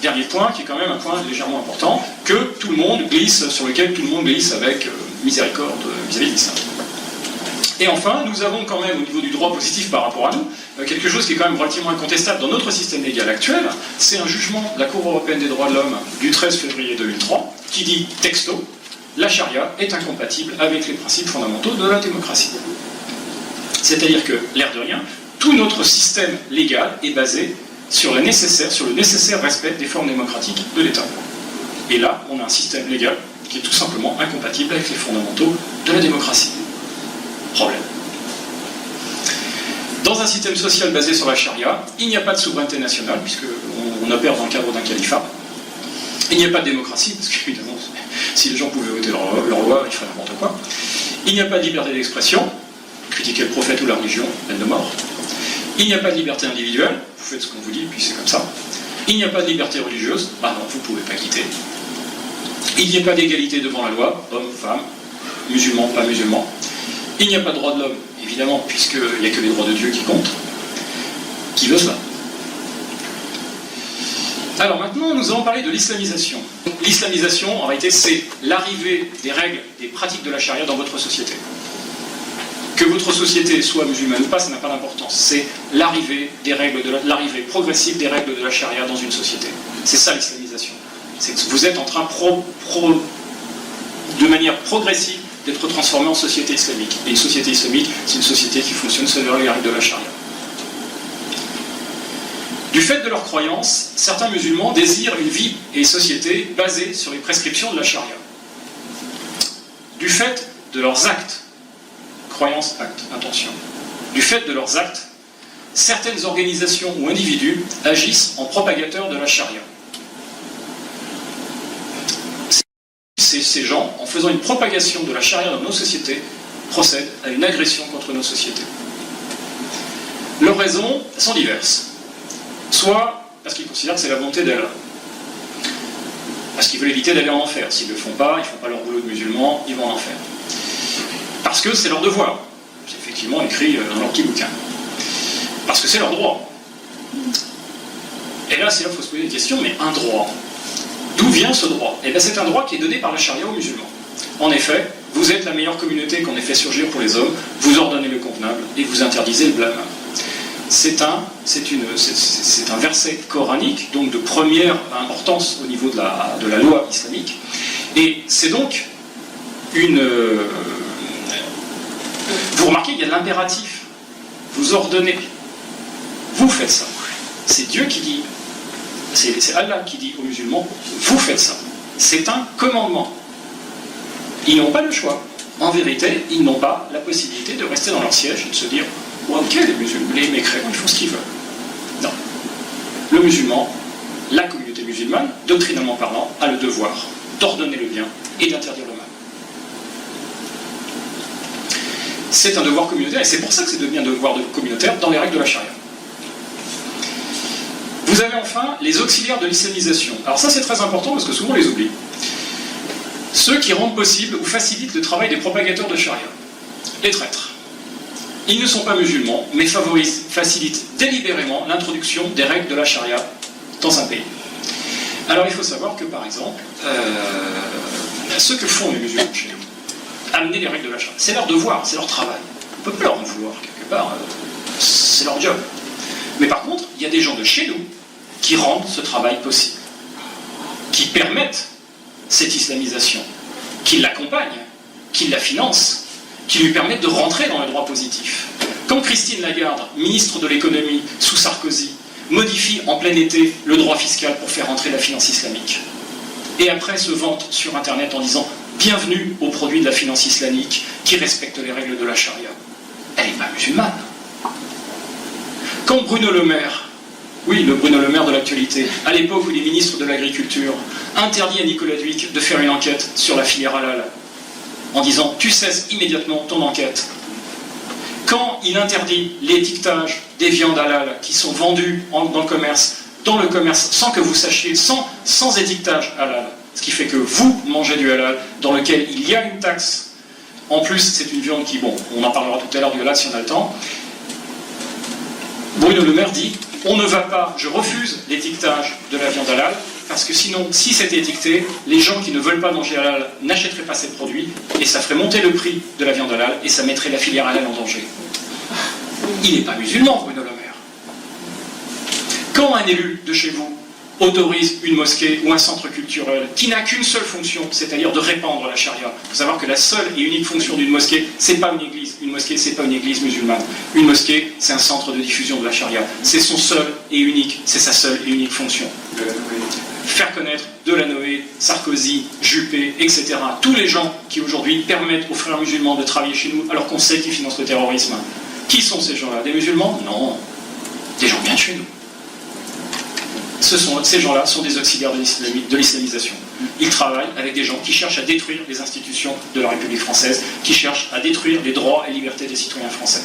dernier point, qui est quand même un point légèrement important, que tout le monde glisse, sur lequel tout le monde glisse avec miséricorde vis-à-vis de l'islam. Et enfin, nous avons quand même, au niveau du droit positif par rapport à nous, quelque chose qui est quand même relativement incontestable dans notre système légal actuel, c'est un jugement de la Cour européenne des droits de l'homme du 13 février 2003, qui dit, texto, la charia est incompatible avec les principes fondamentaux de la démocratie. C'est-à-dire que, l'air de rien, tout notre système légal est basé sur le nécessaire respect des formes démocratiques de l'État. Et là, on a un système légal qui est tout simplement incompatible avec les fondamentaux de la démocratie. Problème. Dans un système social basé sur la charia, il n'y a pas de souveraineté nationale, puisqu'on opère dans le cadre d'un califat. Il n'y a pas de démocratie, parce qu'évidemment, si les gens pouvaient voter leur loi, ils feraient n'importe quoi. Il n'y a pas de liberté d'expression, critiquer le prophète ou la religion, peine de mort. Il n'y a pas de liberté individuelle, vous faites ce qu'on vous dit, puis c'est comme ça. Il n'y a pas de liberté religieuse, ah non, vous ne pouvez pas quitter. Il n'y a pas d'égalité devant la loi, hommes, femmes, musulmans, pas musulmans. Il n'y a pas de droit de l'homme, évidemment, puisqu'il n'y a que les droits de Dieu qui comptent. Qui veut cela? Alors maintenant, nous allons parler de l'islamisation. L'islamisation, en réalité, c'est l'arrivée des règles, des pratiques de la charia dans votre société. Que votre société soit musulmane ou pas, ça n'a pas d'importance. C'est l'arrivée progressive des règles de la charia dans une société. C'est ça l'islamisation. C'est que vous êtes en train, de manière progressive, d'être transformé en société islamique. Et une société islamique, c'est une société qui fonctionne selon les règles de la charia. Du fait de leurs croyances, certains musulmans désirent une vie et une société basée sur les prescriptions de la charia. Du fait de leurs actes, croyances, actes, intentions, du fait de leurs actes, certaines organisations ou individus agissent en propagateurs de la charia. Ces gens, en faisant une propagation de la charia dans nos sociétés, procèdent à une agression contre nos sociétés. Leurs raisons sont diverses. Soit parce qu'ils considèrent que c'est la volonté d'Allah, parce qu'ils veulent éviter d'aller en enfer. S'ils ne le font pas, ils ne font pas leur boulot de musulmans, ils vont en enfer. Parce que c'est leur devoir. C'est effectivement écrit dans leur petit bouquin. Parce que c'est leur droit. Et là, c'est là qu'il faut se poser des questions, mais un droit, d'où vient ce droit? Eh bien, c'est un droit qui est donné par la charia aux musulmans. En effet, vous êtes la meilleure communauté qu'on ait fait surgir pour les hommes, vous ordonnez le convenable et vous interdisez le blâme. C'est un verset coranique, donc de première importance au niveau de la loi islamique. Et c'est donc vous remarquez, il y a l'impératif. Vous ordonnez. Vous faites ça. C'est Dieu qui dit, c'est Allah qui dit aux musulmans, vous faites ça. C'est un commandement. Ils n'ont pas le choix. En vérité, ils n'ont pas la possibilité de rester dans leur siège et de se dire, ok, les mécréants, ils font ce qu'ils veulent. Non. Le musulman, la communauté musulmane, doctrinalement parlant, a le devoir d'ordonner le bien et d'interdire le mal. C'est un devoir communautaire, et c'est pour ça que c'est devenu un devoir communautaire dans les règles de la charia. Vous avez enfin les auxiliaires de l'islamisation. Alors ça, c'est très important parce que souvent on les oublie. Ceux qui rendent possible ou facilitent le travail des propagateurs de charia. Les traîtres. Ils ne sont pas musulmans, mais facilitent délibérément l'introduction des règles de la charia dans un pays. Alors il faut savoir que, par exemple, ce que font les musulmans chez nous, amener les règles de la charia, c'est leur devoir, c'est leur travail. On ne peut pas leur en vouloir, quelque part, c'est leur job. Mais par contre, il y a des gens de chez nous qui rendent ce travail possible, qui permettent cette islamisation, qui l'accompagnent, qui la financent, qui lui permettent de rentrer dans le droit positif. Quand Christine Lagarde, ministre de l'économie sous Sarkozy, modifie en plein été le droit fiscal pour faire entrer la finance islamique, et après se vante sur Internet en disant « Bienvenue aux produits de la finance islamique qui respectent les règles de la charia », elle n'est pas musulmane. Quand Bruno Le Maire, oui, le Bruno Le Maire de l'actualité, à l'époque où il est ministre de l'Agriculture, interdit à Nicolas Dhuicq de faire une enquête sur la filière halal, en disant « Tu cesses immédiatement ton enquête ». Quand il interdit l'étiquetage des viandes halal qui sont vendues dans le commerce, sans que vous sachiez, sans étiquetage halal, ce qui fait que vous mangez du halal, dans lequel il y a une taxe. En plus, c'est une viande qui, bon, on en parlera tout à l'heure du halal si on a le temps. Bruno Le Maire dit, on ne va pas, je refuse l'étiquetage de la viande halal, parce que sinon, si c'était étiqueté, les gens qui ne veulent pas manger halal n'achèteraient pas ces produits, et ça ferait monter le prix de la viande halal, et ça mettrait la filière halal en danger. Il n'est pas musulman, Bruno Le Maire. Quand un élu de chez vous autorise une mosquée ou un centre culturel qui n'a qu'une seule fonction, c'est-à-dire de répandre la charia. Il faut savoir que la seule et unique fonction d'une mosquée, c'est pas une église. Une mosquée, c'est pas une église musulmane. Une mosquée, c'est un centre de diffusion de la charia. C'est son seul et unique, c'est sa seule et unique fonction. Faire connaître Delanoë, Sarkozy, Juppé, etc. Tous les gens qui aujourd'hui permettent aux frères musulmans de travailler chez nous alors qu'on sait qu'ils financent le terrorisme. Qui sont ces gens-là? Des musulmans? Non. Des gens bien de chez nous. Ces gens-là sont des auxiliaires de l'islamisation. Ils travaillent avec des gens qui cherchent à détruire les institutions de la République française, qui cherchent à détruire les droits et libertés des citoyens français.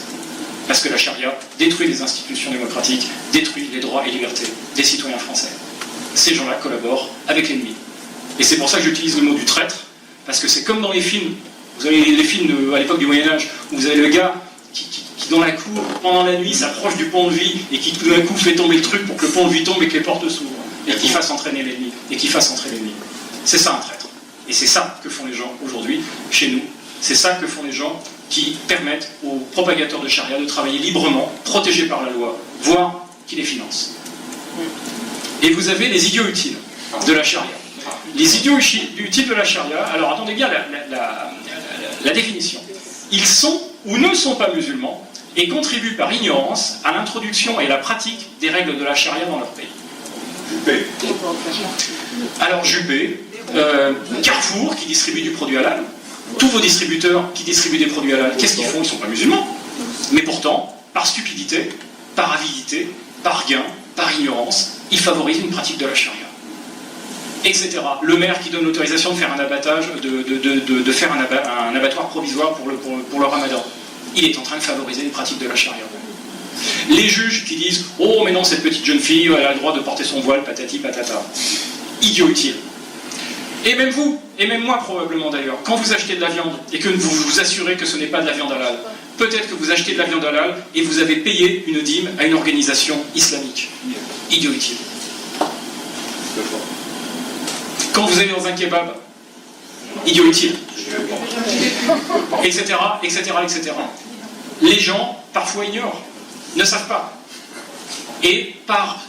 Parce que la charia détruit les institutions démocratiques, détruit les droits et libertés des citoyens français. Ces gens-là collaborent avec l'ennemi. Et c'est pour ça que j'utilise le mot du traître, parce que c'est comme dans les films. Vous avez les films à l'époque du Moyen-Âge, où vous avez le gars qui dans la cour, pendant la nuit, s'approche du pont-levis et qui tout d'un coup fait tomber le truc pour que le pont-levis tombe et que les portes s'ouvrent. Et qui fasse entraîner l'ennemi. C'est ça un traître. Et c'est ça que font les gens aujourd'hui, chez nous. C'est ça que font les gens qui permettent aux propagateurs de charia de travailler librement, protégés par la loi, voire qui les financent. Et vous avez les idiots utiles de la charia. Les idiots utiles de la charia, alors attendez bien la définition. Ils sont ou ne sont pas musulmans et contribuent par ignorance à l'introduction et à la pratique des règles de la charia dans leur pays. Juppé. Alors Juppé, Carrefour qui distribue du produit halal, tous vos distributeurs qui distribuent des produits halal, qu'est-ce qu'ils font? Ils ne sont pas musulmans. Mais pourtant, par stupidité, par avidité, par gain, par ignorance, ils favorisent une pratique de la charia. Etc. Le maire qui donne l'autorisation de faire un abattage, de faire un abattoir provisoire pour le ramadan. Il est en train de favoriser une pratique de la charia. Les juges qui disent « Oh, mais non, cette petite jeune fille, elle a le droit de porter son voile, patati patata. » Idiot utile. Et même vous, et même moi probablement d'ailleurs, quand vous achetez de la viande et que vous vous assurez que ce n'est pas de la viande halal, peut-être que vous achetez de la viande halal et vous avez payé une dîme à une organisation islamique. Idiot utile. Quand vous allez dans un kebab, idiot utile. Etc., etc., etc. Les gens, parfois, ignorent, ne savent pas. Et par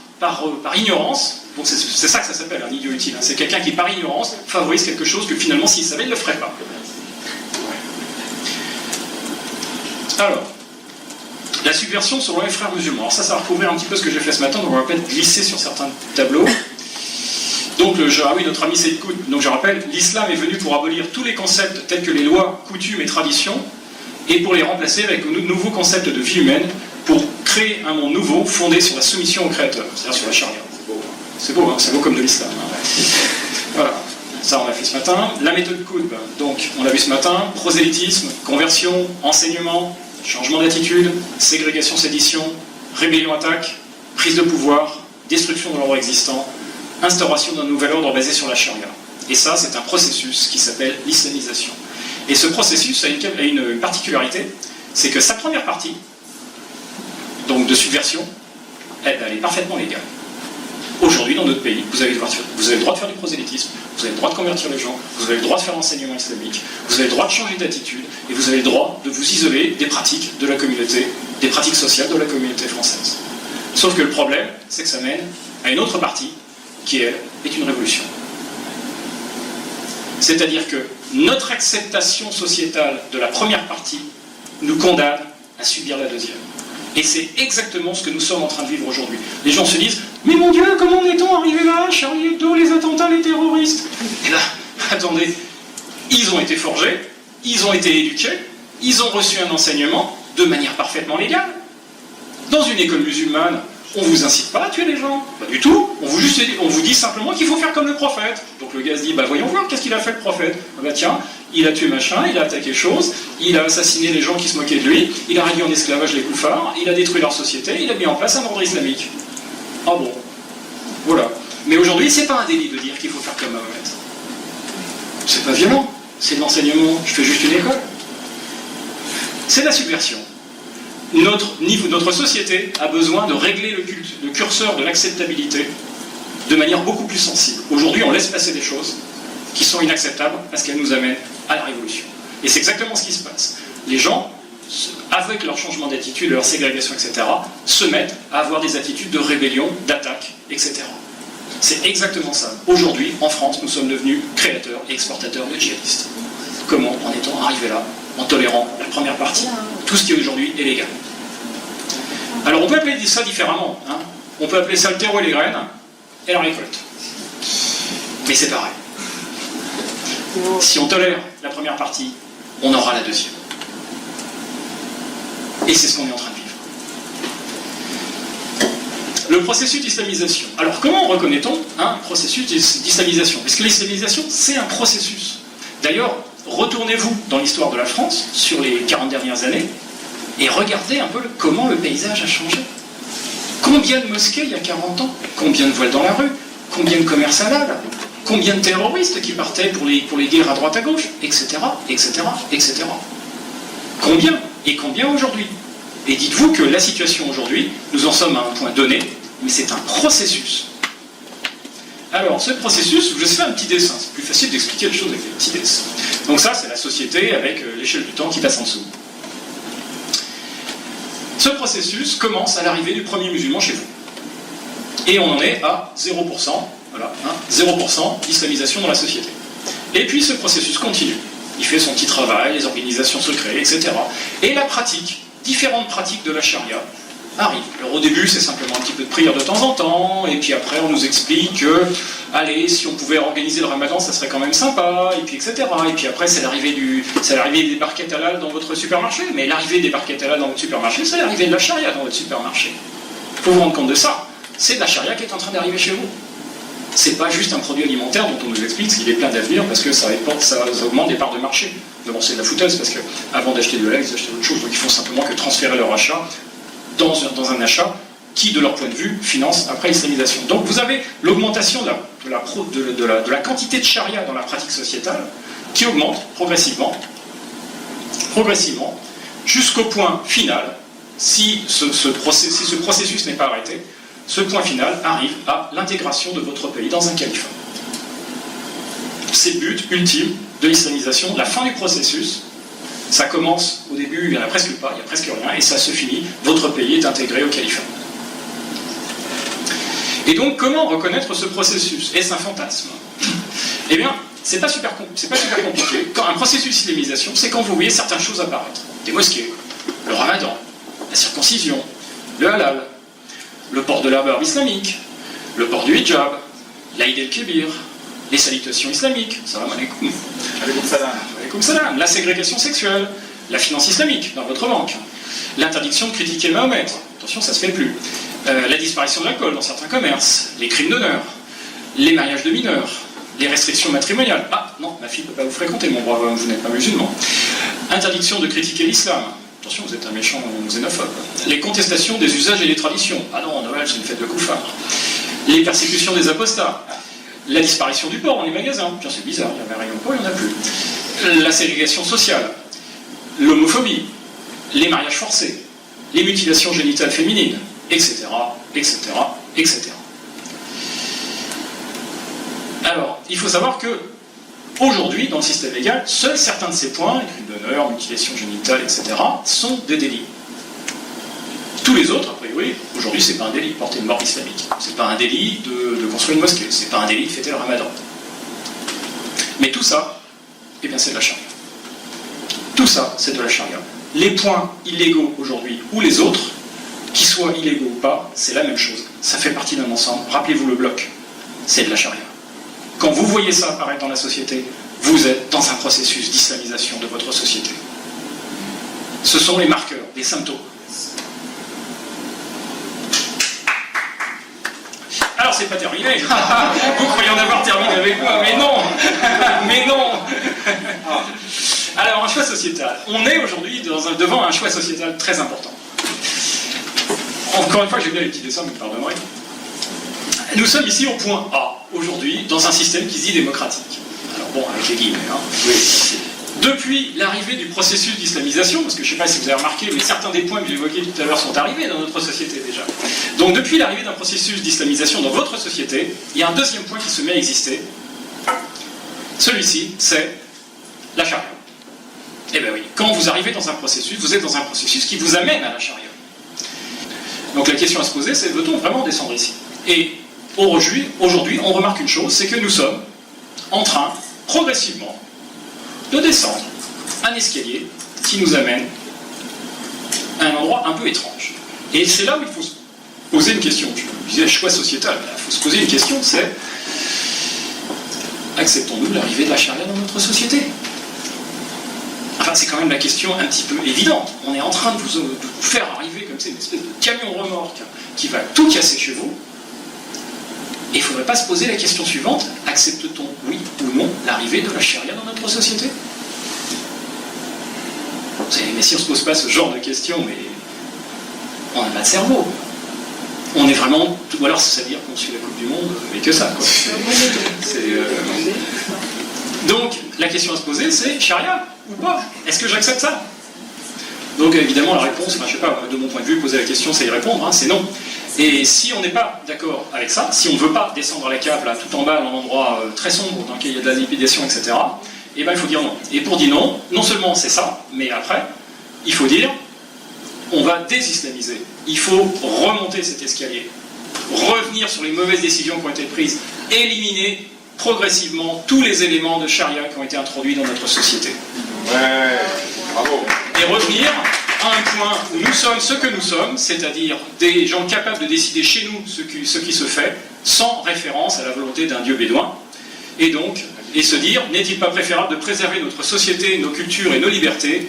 ignorance, donc c'est ça que ça s'appelle un idiot utile, hein, c'est quelqu'un qui, par ignorance, favorise quelque chose que finalement, s'il savait, il ne le ferait pas. Alors, la subversion selon les frères musulmans. Alors ça va recouvrir un petit peu ce que j'ai fait ce matin, donc on va peut-être glisser sur certains tableaux. Donc, notre ami Saïd Qutb, donc je rappelle, l'islam est venu pour abolir tous les concepts tels que les lois, coutumes et traditions, et pour les remplacer avec de nouveaux concepts de vie humaine, pour créer un monde nouveau fondé sur la soumission au Créateur, c'est-à-dire sur la charia. C'est beau comme de l'islam. Hein. Voilà, ça on l'a fait ce matin. La méthode Qutb, donc on l'a vu ce matin, prosélytisme, conversion, enseignement, changement d'attitude, ségrégation, sédition, rébellion, attaque, prise de pouvoir, destruction de l'ordre existant, instauration d'un nouvel ordre basé sur la charia. Et ça, c'est un processus qui s'appelle l'islamisation. Et ce processus a une particularité, c'est que sa première partie, donc de subversion, elle est parfaitement légale. Aujourd'hui, dans notre pays, vous avez le droit de faire du prosélytisme, vous avez le droit de convertir les gens, vous avez le droit de faire l'enseignement islamique, vous avez le droit de changer d'attitude, et vous avez le droit de vous isoler des pratiques de la communauté, des pratiques sociales de la communauté française. Sauf que le problème, c'est que ça mène à une autre partie, qui, elle, est une révolution. C'est-à-dire que notre acceptation sociétale de la première partie nous condamne à subir la deuxième. Et c'est exactement ce que nous sommes en train de vivre aujourd'hui. Les gens se disent « Mais mon Dieu, comment en est-on arrivé là? Charlie Hebdo, les attentats, les terroristes ?» Et là, attendez, ils ont été forgés, ils ont été éduqués, ils ont reçu un enseignement de manière parfaitement légale. Dans une école musulmane, on ne vous incite pas à tuer les gens, pas du tout. On vous dit simplement qu'il faut faire comme le prophète. Donc le gars se dit, bah voyons voir, qu'est-ce qu'il a fait le prophète? Bah tiens, il a tué machin, il a attaqué chose, il a assassiné les gens qui se moquaient de lui, il a réduit en esclavage les koufars, il a détruit leur société, il a mis en place un ordre islamique. Ah bon, voilà. Mais aujourd'hui, c'est pas un délit de dire qu'il faut faire comme Mahomet. C'est pas violent, c'est de l'enseignement, je fais juste une école. C'est de la subversion. Notre société a besoin de régler le curseur de l'acceptabilité de manière beaucoup plus sensible. Aujourd'hui, on laisse passer des choses qui sont inacceptables parce qu'elles nous amènent à la révolution. Et c'est exactement ce qui se passe. Les gens, avec leur changement d'attitude, leur ségrégation, etc., se mettent à avoir des attitudes de rébellion, d'attaque, etc. C'est exactement ça. Aujourd'hui, en France, nous sommes devenus créateurs et exportateurs de djihadistes. Comment? En étant arrivés là, en tolérant la première partie. Tout ce qui aujourd'hui est légal. Alors on peut appeler ça différemment. Hein. On peut appeler ça le terreau et les graines et la récolte. Mais c'est pareil. Si on tolère la première partie, on aura la deuxième. Et c'est ce qu'on est en train de vivre. Le processus d'islamisation. Alors comment reconnaît-on un processus d'islamisation? Parce que l'islamisation, c'est un processus. D'ailleurs, retournez-vous dans l'histoire de la France, sur les 40 dernières années, et regardez un peu comment le paysage a changé. Combien de mosquées il y a 40 ans? Combien de voiles dans la rue? Combien de commerces halal? Combien de terroristes qui partaient pour les guerres à droite à gauche? Etc. etc. etc. Combien? Et combien aujourd'hui? Et dites-vous que la situation aujourd'hui, nous en sommes à un point donné, mais c'est un processus. Alors, ce processus, je vais faire un petit dessin. C'est plus facile d'expliquer les choses avec des petits dessins. Donc ça, c'est la société avec l'échelle du temps qui passe en dessous. Ce processus commence à l'arrivée du premier musulman chez vous. Et on en est à 0%, voilà, 0% d'islamisation dans la société. Et puis ce processus continue. Il fait son petit travail, les organisations se créent, etc. Et la pratique, différentes pratiques de la charia, arrivent. Alors au début, c'est simplement un petit peu de prière de temps en temps, et puis après on nous explique que, allez, si on pouvait organiser le ramadan, ça serait quand même sympa, et puis etc. Et puis après, c'est l'arrivée des barquettes halal dans votre supermarché. Mais l'arrivée des barquettes halal dans votre supermarché, c'est l'arrivée de la charia dans votre supermarché. Il faut vous rendre compte de ça. C'est de la charia qui est en train d'arriver chez vous. C'est pas juste un produit alimentaire dont on nous explique qu'il est plein d'avenir parce que ça augmente des parts de marché. Mais bon, c'est de la foutaise parce qu'avant d'acheter du halal, ils achetaient autre chose. Donc ils font simplement que transférer leur achat dans un achat qui, de leur point de vue, finance après l'islamisation. Donc vous avez l'augmentation de la quantité de charia dans la pratique sociétale qui augmente progressivement, jusqu'au point final, si ce processus n'est pas arrêté, ce point final arrive à l'intégration de votre pays dans un califat. C'est le but ultime de l'islamisation, la fin du processus. Ça commence au début, il n'y en a presque pas, il n'y a presque rien, et ça se finit, votre pays est intégré au califat. Et donc, comment reconnaître ce processus? Est-ce un fantasme? Eh bien, c'est pas super compliqué. Quand un processus d'islamisation, c'est quand vous voyez certaines choses apparaître. Des mosquées, le ramadan, la circoncision, le halal, le port de la barbe islamique, le port du hijab, l'Aïd el-Kébir, les salutations islamiques, salam alaikum, alaikum salam, la ségrégation sexuelle, la finance islamique dans votre banque, l'interdiction de critiquer Mahomet, attention ça se fait plus, la disparition de l'alcool dans certains commerces, les crimes d'honneur, les mariages de mineurs, les restrictions matrimoniales. Ah non, ma fille ne peut pas vous fréquenter, mon brave homme, vous n'êtes pas musulman. Interdiction de critiquer l'islam. Attention, vous êtes un méchant xénophobe. Les contestations des usages et des traditions. Ah non, Noël, c'est une fête de koufar. Les persécutions des apostats. La disparition du porc dans les magasins. Tiens, c'est bizarre, il y avait un rayon de porc, il n'y en a plus. La ségrégation sociale. L'homophobie. Les mariages forcés. Les mutilations génitales féminines. Etc. etc. etc. Alors, il faut savoir que aujourd'hui, dans le système légal, seuls certains de ces points, les crimes d'honneur, mutilation génitale, etc., sont des délits. Tous les autres, a priori, aujourd'hui, c'est pas un délit, porter une barbe islamique. C'est pas un délit de construire une mosquée. C'est pas un délit de fêter le ramadan. Mais tout ça, eh bien, c'est de la charia. Tout ça, c'est de la charia. Les points illégaux aujourd'hui, ou les autres, qu'ils soient illégaux ou pas, c'est la même chose. Ça fait partie d'un ensemble. Rappelez-vous le bloc. C'est de la charia. Quand vous voyez ça apparaître dans la société, vous êtes dans un processus d'islamisation de votre société. Ce sont les marqueurs, les symptômes. Alors c'est pas terminé. Vous croyez en avoir terminé avec moi, mais non. Mais non. Alors un choix sociétal. On est aujourd'hui devant un choix sociétal très important. Encore une fois, j'ai bien les petits dessins, vous me pardonnerez. Nous sommes ici au point A, aujourd'hui, dans un système qui se dit démocratique. Alors, bon, avec les guillemets. Hein. Oui. Depuis l'arrivée du processus d'islamisation, parce que je ne sais pas si vous avez remarqué, mais certains des points que j'évoquais tout à l'heure sont arrivés dans notre société déjà. Donc depuis l'arrivée d'un processus d'islamisation dans votre société, il y a un deuxième point qui se met à exister. Celui-ci, c'est la charia. Eh bien oui, quand vous arrivez dans un processus, vous êtes dans un processus qui vous amène à la charia. Donc la question à se poser, c'est veut-on vraiment descendre ici? Et aujourd'hui, on remarque une chose, c'est que nous sommes en train, progressivement, de descendre un escalier qui nous amène à un endroit un peu étrange. Et c'est là où il faut se poser une question. Je disais choix sociétal, il faut se poser une question, c'est acceptons-nous l'arrivée de la charia dans notre société? Enfin, c'est quand même la question un petit peu évidente. On est en train de vous faire arriver comme ça une espèce de camion remorque qui va tout casser chez vous. Et il ne faudrait pas se poser la question suivante, accepte-t-on, oui ou non, l'arrivée de la charia dans notre société? Mais si on ne se pose pas ce genre de questions, mais on n'a pas de cerveau. On est vraiment... Ou alors c'est-à-dire qu'on suit la Coupe du Monde, mais que ça, quoi. Donc, la question à se poser, c'est charia ou pas? Est-ce que j'accepte ça? Donc évidemment, la réponse, enfin, je ne sais pas, de mon point de vue, poser la question, c'est y répondre, hein, c'est non. Et si on n'est pas d'accord avec ça, si on ne veut pas descendre la cave là, tout en bas, dans un endroit très sombre, dans lequel il y a de la lipidation, etc., eh ben, il faut dire non. Et pour dire non, non seulement c'est ça, mais après, il faut dire, on va désislamiser. Il faut remonter cet escalier, revenir sur les mauvaises décisions qui ont été prises, éliminer progressivement tous les éléments de charia qui ont été introduits dans notre société. Ouais, bravo. Et revenir à un point où nous sommes ce que nous sommes, c'est-à-dire des gens capables de décider chez nous ce qui se fait, sans référence à la volonté d'un dieu bédouin, et se dire, n'est-il pas préférable de préserver notre société, nos cultures et nos libertés,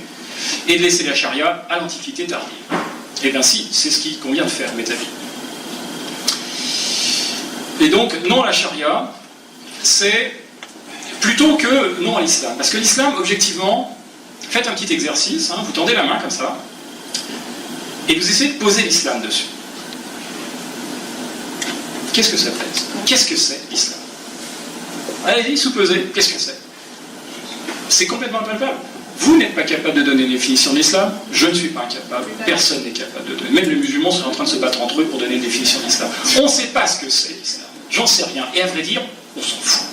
et de laisser la charia à l'antiquité tardive? Eh bien si, c'est ce qu'il convient de faire, m'est avis. Et donc, non à la charia, c'est plutôt que non à l'islam. Parce que l'islam, objectivement, faites un petit exercice, hein, vous tendez la main comme ça, et vous essayez de poser l'islam dessus. Qu'est-ce que ça fait? Qu'est-ce que c'est l'islam? Allez-y, sous-pesez, qu'est-ce que c'est? C'est complètement impalpable. Vous n'êtes pas capable de donner une définition de l'islam, je ne suis pas incapable, personne n'est capable de donner. Même les musulmans sont en train de se battre entre eux pour donner une définition de l'islam. On ne sait pas ce que c'est l'islam, j'en sais rien, et à vrai dire, on s'en fout.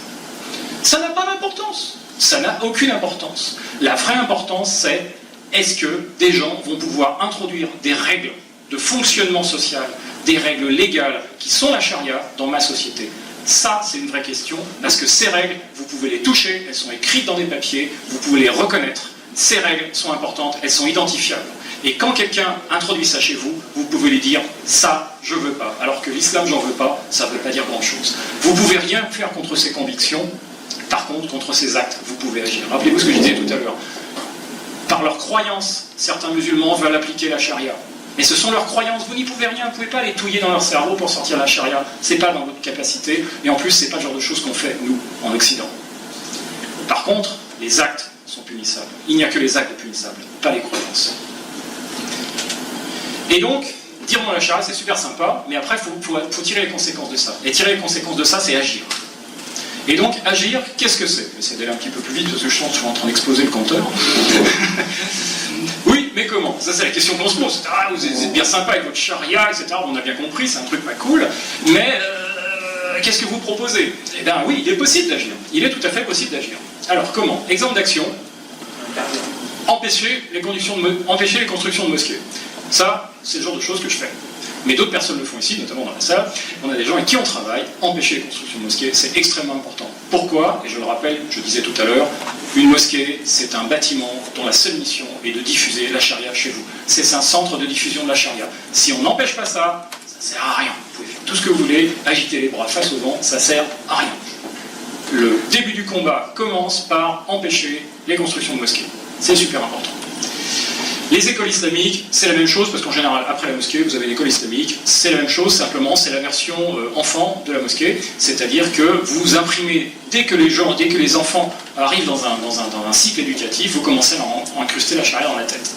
Ça n'a pas d'importance, ça n'a aucune importance. La vraie importance, c'est est-ce que des gens vont pouvoir introduire des règles de fonctionnement social, des règles légales qui sont la charia dans ma société? Ça, c'est une vraie question, parce que ces règles, vous pouvez les toucher, elles sont écrites dans des papiers, vous pouvez les reconnaître. Ces règles sont importantes, elles sont identifiables. Et quand quelqu'un introduit ça chez vous, vous pouvez lui dire « ça, je veux pas ». Alors que l'islam, j'en veux pas, ça ne veut pas dire grand-chose. Vous pouvez rien faire contre ses convictions, par contre, contre ses actes, vous pouvez agir. Rappelez-vous ce que je disais tout à l'heure. Par leur croyance, certains musulmans veulent appliquer la charia. Mais ce sont leurs croyances, vous n'y pouvez rien, vous ne pouvez pas les touiller dans leur cerveau pour sortir la charia. C'est pas dans votre capacité, et en plus, c'est pas le genre de choses qu'on fait, nous, en Occident. Par contre, les actes sont punissables. Il n'y a que les actes punissables, pas les croyances. Et donc, dire non à la charia, c'est super sympa, mais après, il faut tirer les conséquences de ça. Et tirer les conséquences de ça, c'est agir. Et donc, agir, qu'est-ce que c'est? J'essaie d'aller un petit peu plus vite, parce que je sens que je suis en train d'exploser le compteur. Oui, mais comment? Ça, c'est la question qu'on se pose. Ah, vous êtes bien sympa avec votre charia, etc. On a bien compris, c'est un truc pas cool, mais qu'est-ce que vous proposez? Eh bien oui, il est possible d'agir. Il est tout à fait possible d'agir. Alors, comment? Exemple d'action. Empêcher les constructions de mosquées. Ça, c'est le genre de choses que je fais. Mais d'autres personnes le font ici, notamment dans la salle. On a des gens avec qui on travaille. Empêcher les constructions de mosquées, c'est extrêmement important. Pourquoi? Et je le rappelle, je disais tout à l'heure, une mosquée, c'est un bâtiment dont la seule mission est de diffuser la charia chez vous. C'est un centre de diffusion de la charia. Si on n'empêche pas ça, ça sert à rien. Vous pouvez faire tout ce que vous voulez, agiter les bras face au vent, ça sert à rien. Le début du combat commence par empêcher les constructions de mosquées. C'est super important. Les écoles islamiques, c'est la même chose, parce qu'en général, après la mosquée, vous avez l'école islamique, c'est la même chose, simplement, c'est la version enfant de la mosquée, c'est-à-dire que vous imprimez, dès que les enfants arrivent dans un cycle éducatif, vous commencez à incruster la charia dans la tête.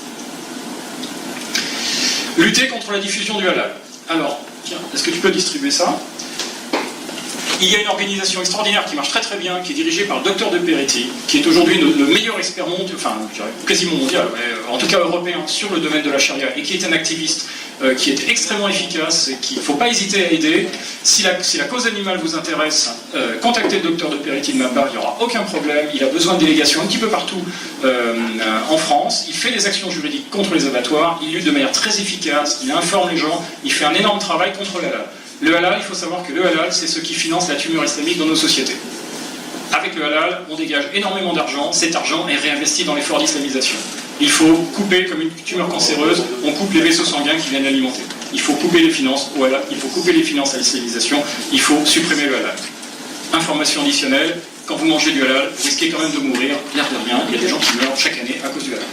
Lutter contre la diffusion du halal. Alors, tiens, est-ce que tu peux distribuer ça? Il y a une organisation extraordinaire qui marche très très bien, qui est dirigée par le docteur de Peretti, qui est aujourd'hui le meilleur expert mondial, enfin quasiment mondial, mais en tout cas européen, sur le domaine de la charia, et qui est un activiste qui est extrêmement efficace et qu'il ne faut pas hésiter à aider. Si la cause animale vous intéresse, contactez le docteur de Peretti de ma part, il n'y aura aucun problème. Il a besoin de délégations un petit peu partout en France. Il fait des actions juridiques contre les abattoirs, il lutte de manière très efficace, il informe les gens, il fait un énorme travail contre le halal. Le halal, il faut savoir que le halal, c'est ce qui finance la tumeur islamique dans nos sociétés. Avec le halal, on dégage énormément d'argent, cet argent est réinvesti dans l'effort d'islamisation. Il faut couper, comme une tumeur cancéreuse, on coupe les vaisseaux sanguins qui viennent l'alimenter. Il faut couper les finances au halal, il faut couper les finances à l'islamisation, il faut supprimer le halal. Information additionnelle, quand vous mangez du halal, vous risquez quand même de mourir, l'air de rien, il y a des gens qui meurent chaque année à cause du halal.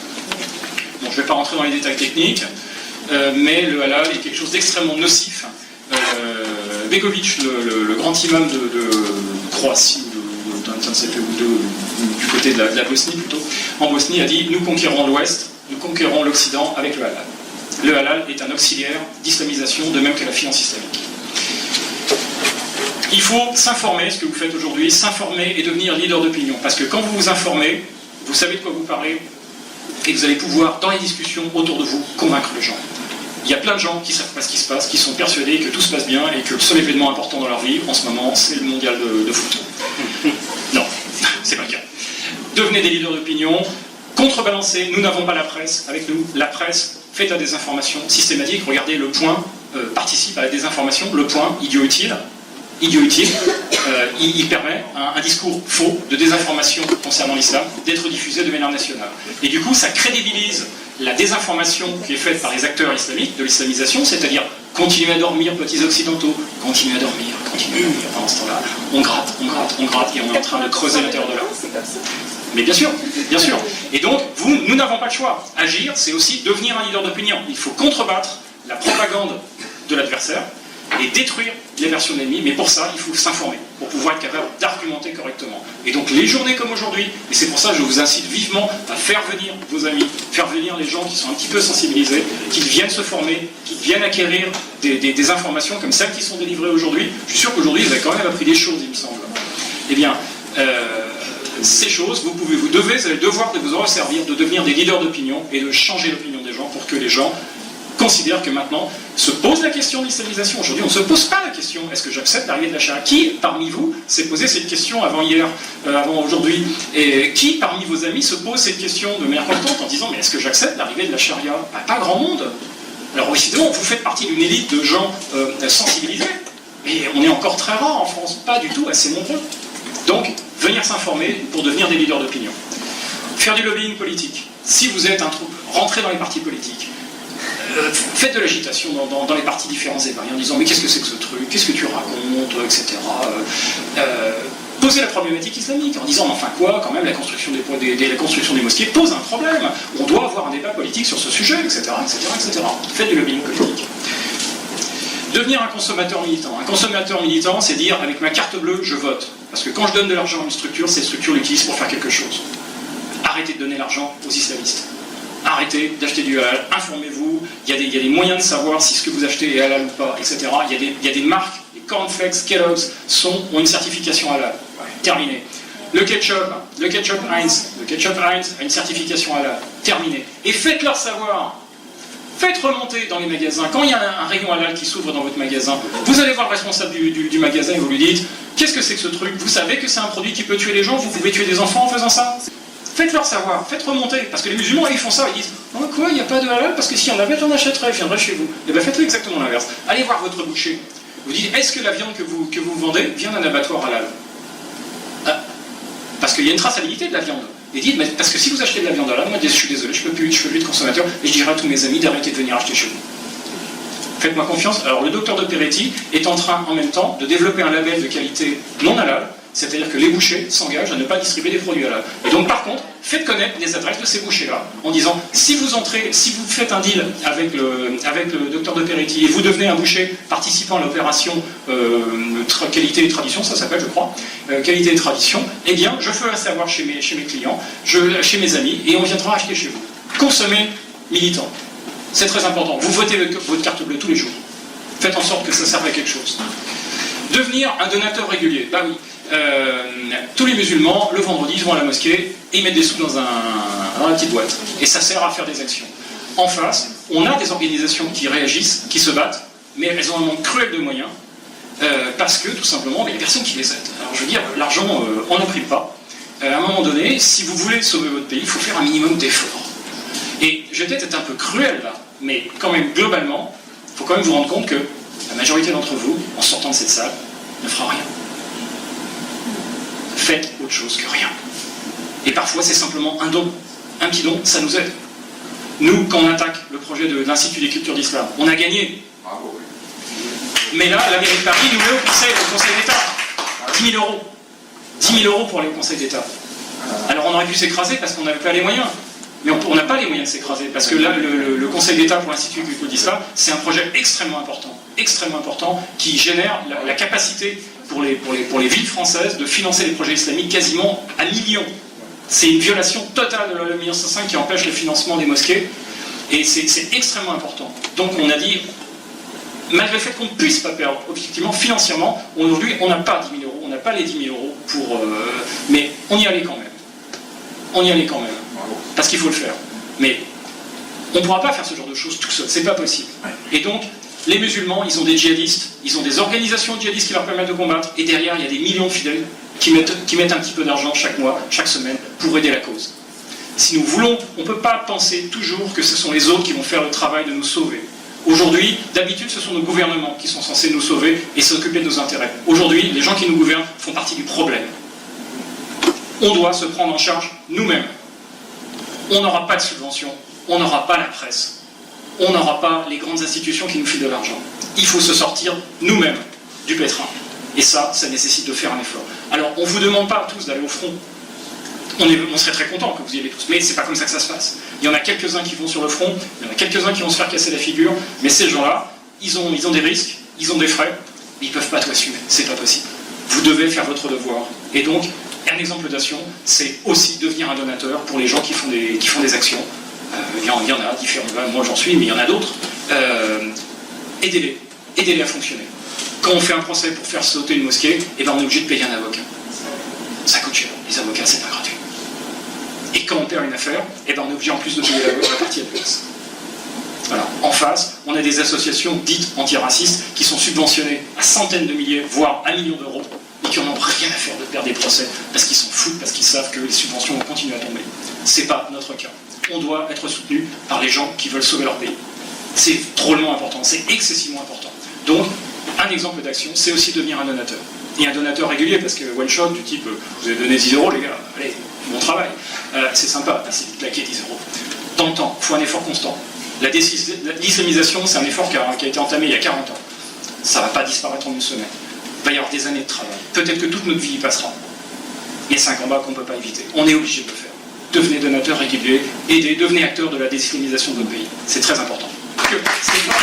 Bon, je ne vais pas rentrer dans les détails techniques, mais le halal est quelque chose d'extrêmement nocif. Begovic, le grand imam de Croatie, du côté de la Bosnie plutôt, en Bosnie a dit « Nous conquérons l'Ouest, nous conquérons l'Occident avec le halal ». Le halal est un auxiliaire d'islamisation, de même que la finance islamique. Il faut s'informer, ce que vous faites aujourd'hui, s'informer et devenir leader d'opinion. Parce que quand vous vous informez, vous savez de quoi vous parlez, et vous allez pouvoir, dans les discussions autour de vous, convaincre les gens. Il y a plein de gens qui ne savent pas ce qui se passe, qui sont persuadés que tout se passe bien et que le seul événement important dans leur vie, en ce moment, c'est le mondial de foot. Non, c'est pas le cas. Devenez des leaders d'opinion, contrebalancez, nous n'avons pas la presse, avec nous, la presse fait la désinformation systématique. Regardez, Le Point participe à la désinformation, Le Point, idiot utile, il permet un discours faux de désinformation concernant l'islam d'être diffusé de manière nationale. Et du coup, ça crédibilise la désinformation qui est faite par les acteurs islamiques de l'islamisation, c'est-à-dire continuez à dormir, petits occidentaux, continuez à dormir. Pendant ce temps-là, on gratte, et on est en train de creuser l'intérieur de l'homme. Mais bien sûr. Et donc, nous n'avons pas le choix. Agir, c'est aussi devenir un leader d'opinion. Il faut contrebattre la propagande de l'adversaire et détruire les versions de l'ennemi, mais pour ça, il faut s'informer, pour pouvoir être capable d'argumenter correctement. Et donc, les journées comme aujourd'hui, et c'est pour ça que je vous incite vivement à faire venir vos amis, faire venir les gens qui sont un petit peu sensibilisés, qui viennent se former, qui viennent acquérir des informations comme celles qui sont délivrées aujourd'hui. Je suis sûr qu'aujourd'hui, vous avez quand même appris des choses, il me semble. Eh bien, ces choses, vous avez le devoir de vous en servir, de devenir des leaders d'opinion et de changer l'opinion des gens pour que les gens considèrent que maintenant se pose la question de l'islamisation. Aujourd'hui, on ne se pose pas la question est-ce que j'accepte l'arrivée de la charia? Qui parmi vous s'est posé cette question avant hier, avant aujourd'hui? Et qui parmi vos amis se pose cette question de manière constante en disant mais est-ce que j'accepte l'arrivée de la charia? Pas grand monde. Alors évidemment, vous faites partie d'une élite de gens sensibilisés, mais on est encore très rare en France, pas du tout assez nombreux. Donc, venir s'informer pour devenir des leaders d'opinion. Faire du lobbying politique. Si vous êtes rentrez dans les partis politiques, faites de l'agitation dans les partis différents et variés en disant mais qu'est-ce que c'est que ce truc, qu'est-ce que tu racontes, etc. Posez la problématique islamique en disant mais enfin quoi, quand même la construction des mosquées pose un problème, on doit avoir un débat politique sur ce sujet, etc. Faites du lobbying politique. Devenir un consommateur militant. Un consommateur militant, c'est dire avec ma carte bleue, je vote. Parce que quand je donne de l'argent à une structure, cette structure l'utilise pour faire quelque chose. Arrêtez de donner l'argent aux islamistes. Arrêtez d'acheter du halal, informez-vous, il y a des moyens de savoir si ce que vous achetez est halal ou pas, etc. Il y a des marques, les cornflakes, Kellogg's ont une certification halal. Terminé. Le ketchup Heinz a une certification halal. Terminé. Et faites-leur savoir. Faites remonter dans les magasins. Quand il y a un rayon halal qui s'ouvre dans votre magasin, vous allez voir le responsable du magasin et vous lui dites qu'est-ce que c'est que ce truc? Vous savez que c'est un produit qui peut tuer les gens? Vous pouvez tuer des enfants en faisant ça? Faites-leur savoir, faites remonter, parce que les musulmans, ils font ça, ils disent « Oh quoi, il n'y a pas de halal, parce que si on avait, on achèterait, je viendrais chez vous. » Et bien faites-le exactement l'inverse. Allez voir votre boucher. Vous dites « Est-ce que la viande que vous vendez vient d'un abattoir halal ?» Parce qu'il y a une traçabilité de la viande. Et dites « Parce que si vous achetez de la viande halal, moi je suis désolé, je peux plus être consommateur, et je dirai à tous mes amis d'arrêter de venir acheter chez vous. » Faites-moi confiance. Alors le docteur de Peretti est en train, en même temps, de développer un label de qualité non halal, c'est-à-dire que les bouchers s'engagent à ne pas distribuer des produits halal. Et donc par contre, faites connaître les adresses de ces bouchers-là, en disant, si vous faites un deal avec le docteur de Peretti et vous devenez un boucher participant à l'opération qualité et tradition, ça s'appelle je crois, qualité et tradition, eh bien je ferai savoir chez mes clients, chez mes amis, et on viendra acheter chez vous. Consommez militant. C'est très important. Vous votez votre carte bleue tous les jours. Faites en sorte que ça serve à quelque chose. Devenir un donateur régulier. Bah oui. Tous les musulmans, le vendredi, ils vont à la mosquée et ils mettent des sous dans la petite boîte. Et ça sert à faire des actions. En face, on a des organisations qui réagissent, qui se battent, mais elles ont un manque cruel de moyens, parce que, tout simplement, il n'y a personne qui les aide. Alors, je veux dire, l'argent, on n'imprime pas. À un moment donné, si vous voulez sauver votre pays, il faut faire un minimum d'efforts. Et je vais peut-être être un peu cruel là, mais quand même, globalement, il faut quand même vous rendre compte que la majorité d'entre vous, en sortant de cette salle, ne fera rien. Faites autre chose que rien. Et parfois, c'est simplement un don. Un petit don, ça nous aide. Nous, quand on attaque le projet de l'Institut des cultures d'islam, on a gagné. Mais là, la mairie de Paris nous met au Conseil d'État. 10 000 euros. 10 000 euros pour aller au Conseil d'État. Alors on aurait pu s'écraser parce qu'on n'avait pas les moyens. Mais on n'a pas les moyens de s'écraser. Parce que là, le Conseil d'État pour l'Institut des cultures d'islam, c'est un projet extrêmement important, qui génère la capacité pour les villes françaises de financer les projets islamiques quasiment à millions. C'est une violation totale de la loi 1905 qui empêche le financement des mosquées. Et c'est extrêmement important. Donc on a dit, malgré le fait qu'on ne puisse pas perdre, objectivement, financièrement, aujourd'hui, on n'a pas 10 000 euros, on n'a pas les 10 000 euros pour... mais on y allait quand même. On y allait quand même. Parce qu'il faut le faire. Mais on ne pourra pas faire ce genre de choses tout seul, c'est pas possible. Et donc, les musulmans, ils ont des djihadistes, ils ont des organisations djihadistes qui leur permettent de combattre, et derrière, il y a des millions de fidèles qui mettent un petit peu d'argent chaque mois, chaque semaine, pour aider la cause. Si nous voulons, on ne peut pas penser toujours que ce sont les autres qui vont faire le travail de nous sauver. Aujourd'hui, d'habitude, ce sont nos gouvernements qui sont censés nous sauver et s'occuper de nos intérêts. Aujourd'hui, les gens qui nous gouvernent font partie du problème. On doit se prendre en charge nous-mêmes. On n'aura pas de subventions, on n'aura pas la presse, on n'aura pas les grandes institutions qui nous filent de l'argent. Il faut se sortir nous-mêmes du pétrin. Et ça nécessite de faire un effort. Alors, on ne vous demande pas tous d'aller au front. On serait très contents que vous y alliez tous, mais c'est pas comme ça que ça se passe. Il y en a quelques-uns qui vont sur le front, il y en a quelques-uns qui vont se faire casser la figure, mais ces gens-là, ils ont des risques, ils ont des frais, mais ils ne peuvent pas tout assumer, c'est pas possible. Vous devez faire votre devoir. Et donc, un exemple d'action, c'est aussi devenir un donateur pour les gens qui font des actions. Il y en a différents, moi j'en suis, mais il y en a d'autres. Aidez-les à fonctionner. Quand on fait un procès pour faire sauter une mosquée, on est obligé de payer un avocat. Ça coûte cher, les avocats, c'est pas gratuit. Et quand on perd une affaire, on est obligé en plus de payer la partie adverse. Alors, en face, on a des associations dites antiracistes qui sont subventionnées à centaines de milliers, voire à millions d'euros, et qui n'en ont rien à faire de perdre des procès, parce qu'ils s'en foutent, parce qu'ils savent que les subventions vont continuer à tomber. C'est pas notre cas. On doit être soutenu par les gens qui veulent sauver leur pays. C'est drôlement important, c'est excessivement important. Donc, un exemple d'action, c'est aussi devenir un donateur. Et un donateur régulier, parce que one shot du type vous avez donné 10 euros, les gars, allez, bon travail. C'est sympa, c'est de claquer 10 euros. Dans le temps, il faut un effort constant. L'islamisation, c'est un effort qui a été entamé il y a 40 ans. Ça ne va pas disparaître en une semaine. Il va y avoir des années de travail. Peut-être que toute notre vie y passera. Mais c'est un combat qu'on ne peut pas éviter. On est obligé de le faire. Devenez donateur régulier, aidez, devenez acteur de la désislamisation de notre pays. C'est très important. C'est pas...